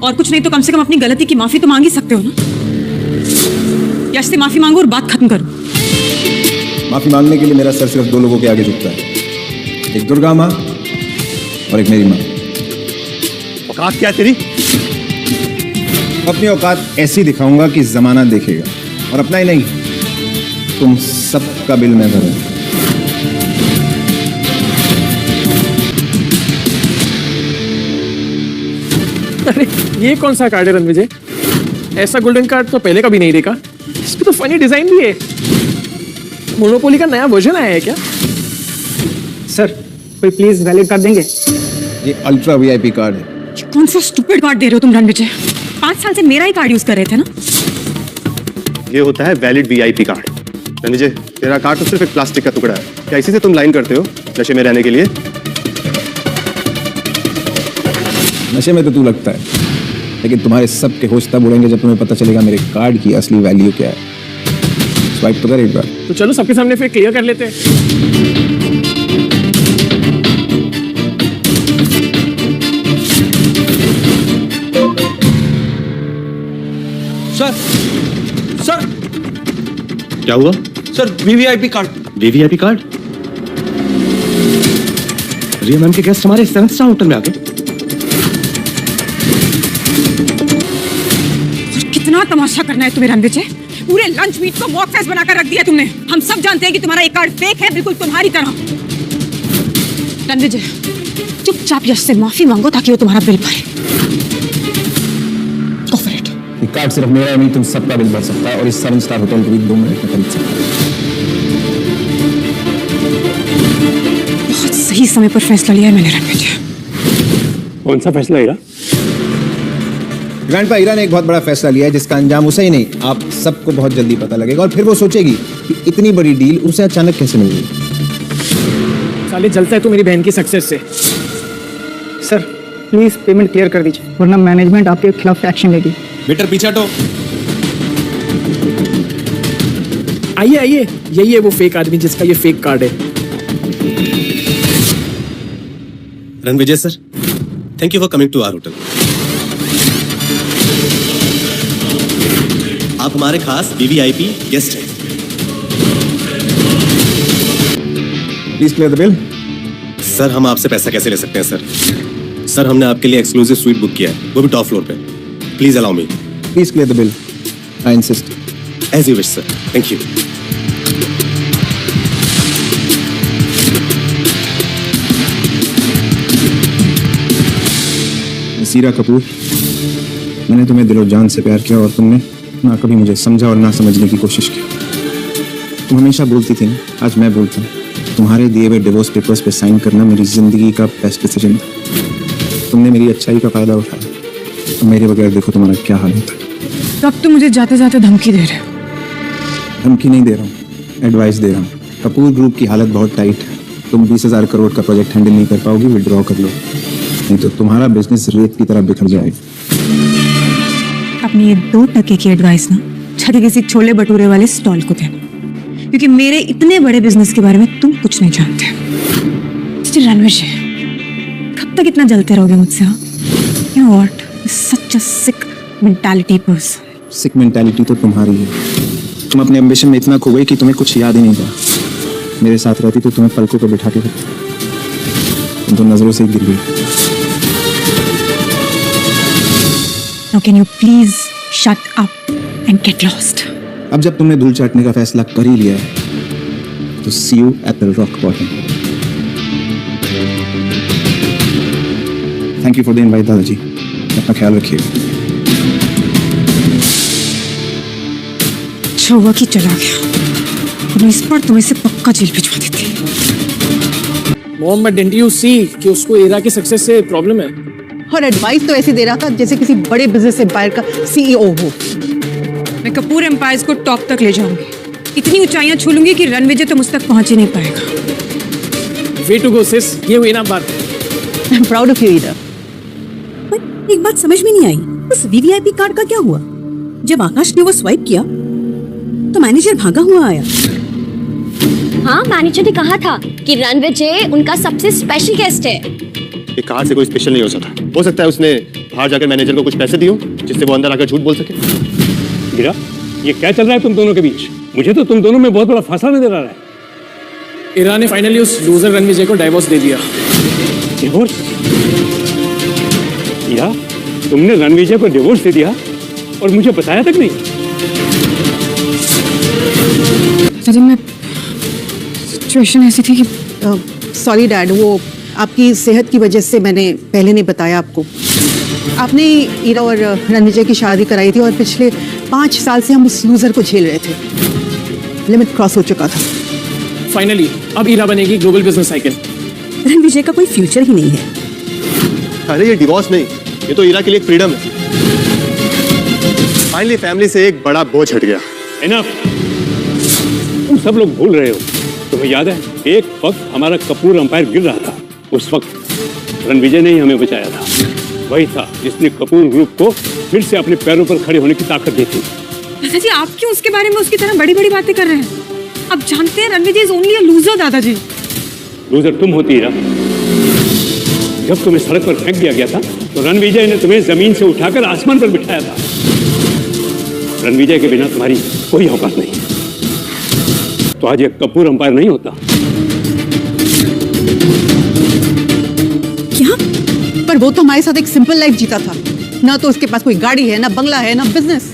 C: और कुछ नहीं तो कम से कम अपनी गलती की माफी तो मांग ही सकते हो ना। यश से माफी मांगो और बात खत्म करो।
A: माफी मांगने के लिए मेरा सर सिर्फ 2 लोगों के आगे झुकता है, एक दुर्गा माँ और एक मेरी माँ।
L: औकात क्या है तेरी?
A: अपनी औकात ऐसी दिखाऊंगा कि जमाना देखेगा, और अपना ही नहीं, तुम सबका बिल मैं भरूंगा।
G: अरे ये कौन सा कार्ड है रणविजय? ऐसा गोल्डन कार्ड तो पहले कभी नहीं देखा। इसमें तो फनी डिजाइन भी है। मोनोपोली का नया वर्जन आया है क्या?
T: सर कोई प्लीज वैलिड कर देंगे?
A: ये अल्ट्रा वीआईपी कार्ड है।
C: कौन सा स्टूपिड कार्ड दे रहे हो तुम रणविजय? 5 साल से मेरा ही कार्ड यूज कर रहे थे ना।
L: ये होता है वैलिड वीआईपी कार्ड। रणविजय, तेरा कार्ड तो सिर्फ एक प्लास्टिक का टुकड़ा है। क्या इसी से तुम लाइन करते हो नशे में रहने के लिए?
A: नशे में तो तू लगता है, लेकिन तुम्हारे सबके होश तब उड़ेंगे जब तुम्हें पता चलेगा मेरे कार्ड की असली वैल्यू क्या है। स्वाइप तो कर एक बार।
G: तो चलो सबके सामने फिर क्लियर कर लेते हैं।
T: सर
L: क्या हुआ?
T: Sir VVIP card.
L: VVIP card? Riya ma'am के गेस्ट हमारे 7 स्टार होटल में आ गए।
C: कितना तमाशा करना है तुम्हें रणविजय? पूरे लंच मीट को मॉक फेस्ट बनाकर रख दिया तुमने। हम सब जानते हैं कि तुम्हारा एक कार्ड फेक है, बिल्कुल तुम्हारी तरह। रणविजय, चुपचाप यश से माफी मांगो ताकि वो तुम्हारा बिल भरे। Go for it।
A: ये कार्ड सिर्फ मेरा नहीं, तुम सबका बिल भर सकता है, और इस 7 स्टार होटल को भी 2 मिनट में खरीद सकता है।
C: बहुत सही समय पर फैसला लिया है मैंने रणविजय।
K: कौन सा फैसला हीरा?
A: ग्रैंडपा, हीरा ने एक बहुत बड़ा फैसला लिया है जिसका अंजाम उसे ही नहीं, आप सबको बहुत जल्दी पता लगेगा, और फिर वो सोचेगी कि इतनी बड़ी डील उसे अचानक कैसे मिल गई।
G: साले जलता है तू मेरी बहन की सक्सेस से।
T: सर प्लीज पेमेंट क्लियर कर दीजिए, वरना मैनेजमेंट आपके खिलाफ एक्शन लेगी।
K: वेटर पीछे हटो।
G: आइए आइए, यही है वो फेक आदमी जिसका ये फेक कार्ड है।
P: Ranvijay sir, thank you for coming to our hotel. आप हमारे खास वीवीआईपी गेस्ट हैं।
A: Please clear the bill.
P: Sir हम आपसे पैसा कैसे ले सकते हैं सर? सर हमने आपके लिए एक्सक्लूसिव स्वीट बुक किया है, वो भी टॉप फ्लोर पे। Please allow me.
A: Please clear the bill, I insist.
P: As you wish sir, thank you.
A: Seera Kapoor, मैंने तुम्हें दिलो जान से प्यार किया, और तुमने ना कभी मुझे समझा और ना समझने की कोशिश की। तुम हमेशा बोलती थी ना, आज मैं बोलता हूँ, तुम्हारे दिए हुए डिवोर्स पेपर्स पे साइन करना मेरी जिंदगी का बेस्ट डिसीजन था। तुमने मेरी अच्छाई का फायदा उठाया। तो मेरे बगैर देखो तुम्हारा क्या हाल होता है।
C: तो अब तुम मुझे जाते जाते धमकी दे रहे हो?
A: धमकी नहीं दे रहा हूँ, एडवाइस दे रहा हूँ। कपूर ग्रुप की हालत बहुत टाइट है। तुम 20,000 करोड़ का प्रोजेक्ट हैंडल नहीं कर पाओगी, विड्रॉ कर लो, नहीं तो तुम्हारा बिजनेस रेत की तरह बिखर जाएगा।
C: अपनी ये 2 टके की एडवाइस ना छठी किसी छोले भटूरे वाले स्टॉल को देना, क्योंकि मेरे इतने बड़े बिजनेस के बारे में तुम कुछ नहीं जानते। मिस्टर रणवीर, कब तक इतना जलते रहोगे मुझसे? You know what? Such a sick mentality person.
A: Sick mentality तो तुम्हारी है। तुम अपने एम्बिशन में इतना खो गई कि तुम्हें कुछ याद ही नहीं था। मेरे साथ रहती तो तुम्हें पलकों पर बिठा के रखती। तुम तो नजरों से ही गिर गई।
C: Now can you please shut up and get lost?
A: अब जब तुमने धूल चाटने का फैसला कर ही लिया है तो see you at the rock bottom. Thank you for the invite, दादाजी। अपना ख्याल रखिए।
C: अच्छा हुआ कि चला गया, और इस पर तुम इसे पक्का जेल भिजवा देती।
G: Mom, but didn't you see कि उसको इरा की सक्सेस से प्रॉब्लम है?
F: और एडवाइस तो ऐसे दे रहा था जैसे किसी बड़े बिजनेस एम्पायर का सीईओ हो।
C: मैं कपूर एम्पायर्स को टॉप तक ले जाऊंगी, इतनी ऊंचाइयां छू लूंगी कि रणविजय तो मुझ तक पहुंच ही नहीं पाएगा।
G: वे टू गो सिस, ये हुई ना बात।
F: I am proud of you Ira.
S: एक बात समझ में नहीं आई, उस वीवीआईपी कार्ड का क्या हुआ? जब आकाश ने वो स्वाइप किया तो मैनेजर भागा हुआ आया।
D: हाँ, मैनेजर ने कहा था कि रणविजय उनका सबसे स्पेशल गेस्ट है।
L: ये कार्ड से कोई स्पेशल नहीं हो सकता है उसने बाहर जाकर मैनेजर को कुछ पैसे दिए जिससे वो अंदर आकर झूठ बोल सके।
K: गिरा, ये क्या चल रहा है तुम दोनों के बीच? मुझे तो तुम दोनों में बहुत बड़ा फासला नजर आ रहा है।
G: इरा ने फाइनली उस लूजर रणविजय को डाइवोर्स दे दिया।
K: डिवोर्स? या तुमने रणविजय को डिवोर्स दे दिया और मुझे बताया तक नहीं?
C: मैं सिचुएशन ऐसी थी कि
F: सॉरी डैड, वो आपकी सेहत की वजह से मैंने पहले नहीं बताया आपको। आपने ईरा और रणविजय की शादी कराई थी और पिछले 5 साल से हम उस लूजर को झेल रहे थे। लिमिट क्रॉस हो चुका था।
G: फाइनली अब ईरा बनेगी ग्लोबल बिजनेस आइकन।
S: रणविजय का कोई फ्यूचर ही नहीं है।
L: अरे ये डिवोर्स नहीं, ये तो ईरा के लिए एक फ्रीडम है। फाइनली फैमिली से एक बड़ा बोझ हट गया।
K: इनफ, तुम सब लोग भूल रहे हो। तुम्हें याद है एक वक्त हमारा कपूर एम्पायर गिर रहा था, उस वक्त रणविजय ने ही हमें बचाया था। वही था जिसने कपूर ग्रुप को फिर से अपने पैरों पर खड़े होने की ताकत दी थी।
C: दादाजी, आप क्यों उसके बारे में उसकी तरह बड़ी बड़ी बातें कर रहे हैं? अब जानते हैं Ranvijay is only a loser. दादाजी,
K: लूजर तुम होती है। जब तुम्हें सड़क पर फेंक दिया गया था तो रणविजय ने तुम्हें जमीन से उठाकर आसमान पर बिठाया था। रणविजय के बिना तुम्हारी कोई औकात नहीं, तो आज ये कपूर एम्पायर नहीं होता।
F: क्या? पर वो तो हमारे साथ एक सिंपल लाइफ जीता था ना। तो उसके पास कोई गाड़ी है, ना बंगला है, ना बिजनेस।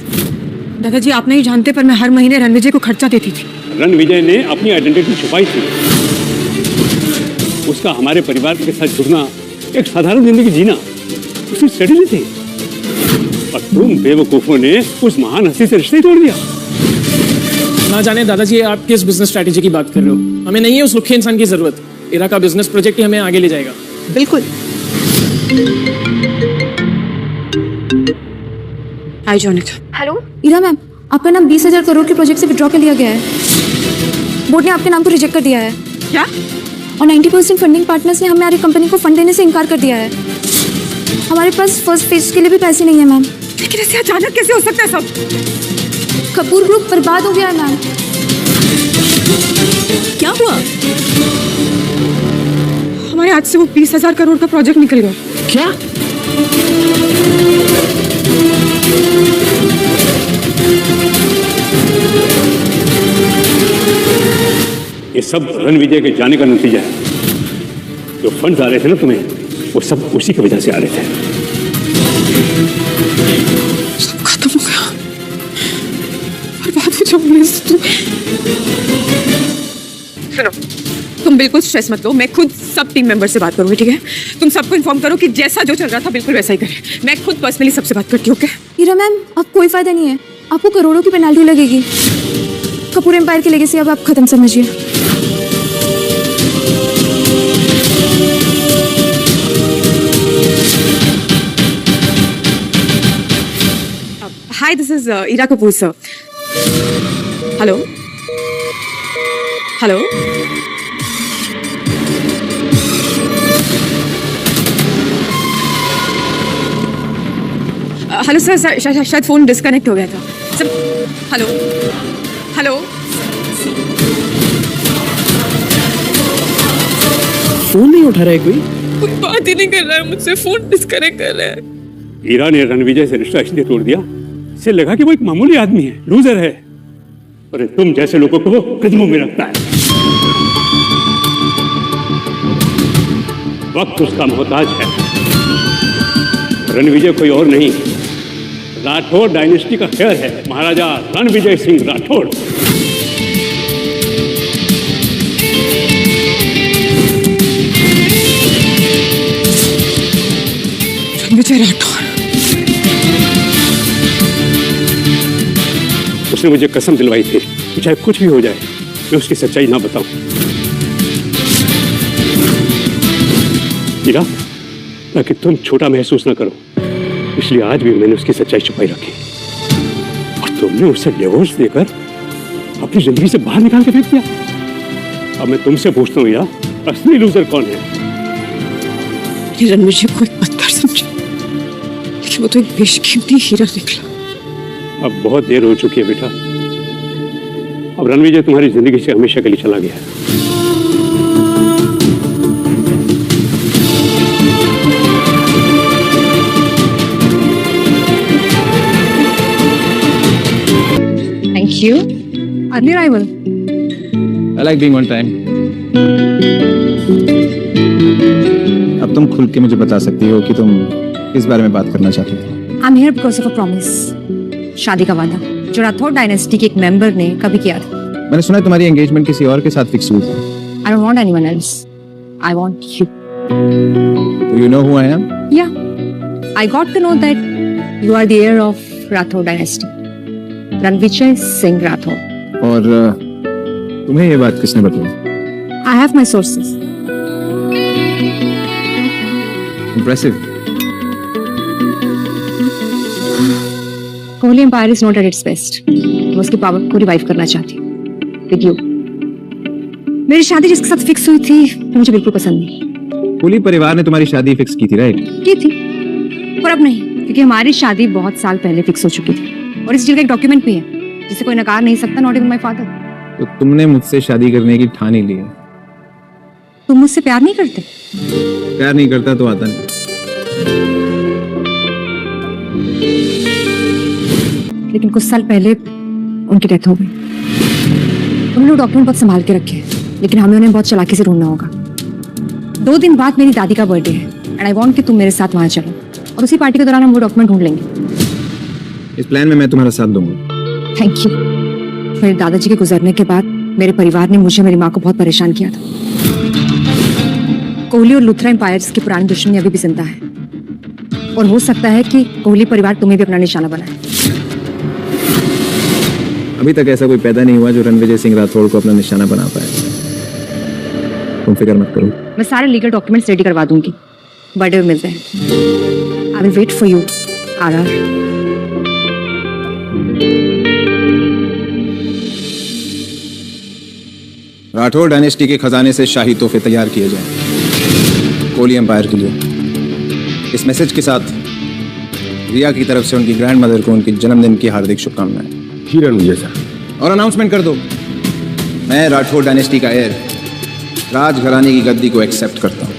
C: दादाजी, आप नहीं जानते पर मैं हर महीने रणविजय को खर्चा देती थी।
K: रणविजय ने अपनी आइडेंटिटी छुपाई थी। उसका हमारे परिवार के साथ जुड़ना, एक साधारण जिंदगी जीना उसकी स्ट्रेटेजी थी। और तुम बेवकूफों ने उस महान हस्ती से रिश्ते तोड़ दिया।
G: ना जाने दादाजी आप किस बिजनेस स्ट्रैटेजी की बात कर रहे हो। हमें नहीं है उस लुखे इंसान की जरूरत। इरा का बिजनेस प्रोजेक्ट ही हमें आगे ले जाएगा।
F: बिल्कुल।
C: हाय जोनिका।
J: हेलो इरा मैम, आपका नाम 20,000 करोड़ के प्रोजेक्ट से विड्रॉ कर लिया गया है। बोर्ड ने आपके नाम को रिजेक्ट कर दिया है।
C: क्या?
J: और 90% फंडिंग पार्टनर्स ने हमारी कंपनी को फंड देने से इनकार कर दिया है। हमारे पास फर्स्ट फेज के लिए भी पैसे नहीं है मैम।
C: लेकिन ऐसे अचानक कैसे हो सकता है सब?
J: कपूर ग्रुप बर्बाद हो गया है मैम।
S: क्या हुआ?
C: हमारे हाथ से वो 20,000 करोड़ का प्रोजेक्ट निकल गया।
G: क्या?
K: ये सब रणविजय के जाने का नतीजा है। जो फंड्स आ रहे थे ना तुम्हें, वो सब उसी की वजह से आ रहे थे।
C: सब खत्म हो गया, बर्बाद हो जाऊंगी। सुनो, तुम बिल्कुल स्ट्रेस मत लो। मैं खुद सब टीम मेंबर से बात करूंगी, ठीक है? तुम सबको इन्फॉर्म करो कि जैसा जो चल रहा था बिल्कुल वैसा ही करें। मैं खुद पर्सनली सबसे बात करती हूँ। ओके
J: ईरा मैम, अब कोई फायदा नहीं है। आपको करोड़ों की पेनाल्टी लगेगी। कपूर एम्पायर की लेगेसी अब आप खत्म समझिए।
C: Hi, this is Ira Kapoor, sir. Hello? Hello? Hello sir, शायद फोन डिस्कनेक्ट हो गया था सर. Hello hello.
G: फोन नहीं उठा रहा है कोई
C: बात ही नहीं कर रहा है मुझसे, फोन डिस्कनेक्ट कर रहा है.
U: ईरा ने रणविजय से रिश्ता इसलिए तोड़ दिया, इससे लगा कि वो एक मामूली आदमी है, लूजर है, और तुम जैसे लोगों को वो कदमों में रखता है. वक्त उसका मोहताज है. रणविजय कोई और नहीं, राठौड़ डायनेस्टी का हेयर है, महाराजा रणविजय सिंह राठौड़.
C: रणविजय राठौड़.
U: उसने मुझे कसम दिलवाई थी, चाहे कुछ भी हो जाए मैं उसकी सच्चाई ना बताऊं. हीरा, ताकि तुम छोटा महसूस ना करो, इसलिए आज भी मैंने उसकी सच्चाई छुपाई रखी. और तुमने उसे डिवोर्स देकर अपनी जिंदगी से बाहर निकाल के फेंक दिया. अब मैं तुमसे पूछता हूँ हीरा, असली लूजर कौन है?
C: रणविजय को एक पत्थर समझा, लेकिन वो तो एक बेशकीमती हीरा निकला.
U: अब बहुत देर हो चुकी है बेटा. अब रणविजय तुम्हारी जिंदगी से हमेशा के लिए चला गया है.
O: Thank you. Early arrival.
A: I like being on time. अब तुम खुल के मुझे बता सकती हो कि तुम किस बारे में बात करना चाहती हो.
O: I'm here because of a promise. शादी का वादा जो राठौड़ डायनेस्टी के एक मेंबर ने कभी किया था.
A: मैंने सुना है तुम्हारी एंगेजमेंट किसी और के साथ फिक्स हुई थी.
O: I don't want anyone else. I want you.
A: Do you know who I am?
O: Yeah. I got to know that you are the heir of Rathod dynasty. Ranvijay Singh Rathore.
A: और तुम्हें ये बात किसने बताई?
O: I have my sources.
A: Impressive.
O: Kohli empire is not at its best. मैं उसकी power को revive करना चाहती हूँ विद यू. मेरी शादी जिसके साथ फिक्स हुई थी वो मुझे बिल्कुल पसंद नहीं.
A: कोहली परिवार ने तुम्हारी शादी फिक्स की थी, राइट?
O: की थी, पर अब नहीं, क्योंकि हमारी शादी बहुत साल पहले फिक्स हो चुकी थी. और इस डील का एक डॉक्यूमेंट भी है जिसे कोई नकार नहीं सकता, नॉट इवन माय फादर.
A: तो तुमने मुझसे शादी करने की ठान ही ली है.
O: तुम मुझसे प्यार नहीं करते?
A: प्यार नहीं करता तो आता नहीं.
O: लेकिन कुछ साल पहले उनकी डेथ हो गई. उन्होंने डॉक्यूमेंट बहुत संभाल के रखे हैं, लेकिन हमें उन्हें बहुत चालाकी से ढूंढना होगा. 2 दिन बाद मेरी दादी का बर्थडे है एंड आई वांट कि तुम मेरे साथ वहां चलो, और उसी पार्टी के दौरान हम वो डॉक्यूमेंट ढूंढ लेंगे.
A: इस प्लान में मैं तुम्हारा साथ दूंगा.
O: Thank you. मेरे दादाजी के गुजरने के बाद मेरे परिवार ने मुझे मेरी माँ को बहुत परेशान किया था. कोहली और लुथरा एम्पायर्स की पुरानी दुश्मनी अभी भी जिंदा है, और हो सकता है कि कोहली परिवार तुम्हें भी अपना निशाना बनाए.
A: अभी तक ऐसा कोई पैदा नहीं हुआ जो रणविजय सिंह राठौड़ को अपना निशाना बना पाए. तुम फिक्र मत करो,
O: मैं सारे लीगल डॉक्यूमेंट्स रेडी करवा दूंगी. बर्थडे में मिलते हैं. I will wait for you RR.
A: Rathore dynasty के खजाने से शाही तोहफे तैयार किए जाएं कोहली एम्पायर के लिए. इस मैसेज के साथ रिया की तरफ से उनकी ग्रैंड मदर को उनके जन्मदिन की हार्दिक शुभकामनाएं.
K: रणविजय सर.
A: और अनाउंसमेंट कर दो, मैं राठौड़ डायनेस्टी का हेयर राजघराने की गद्दी को एक्सेप्ट करता हूं.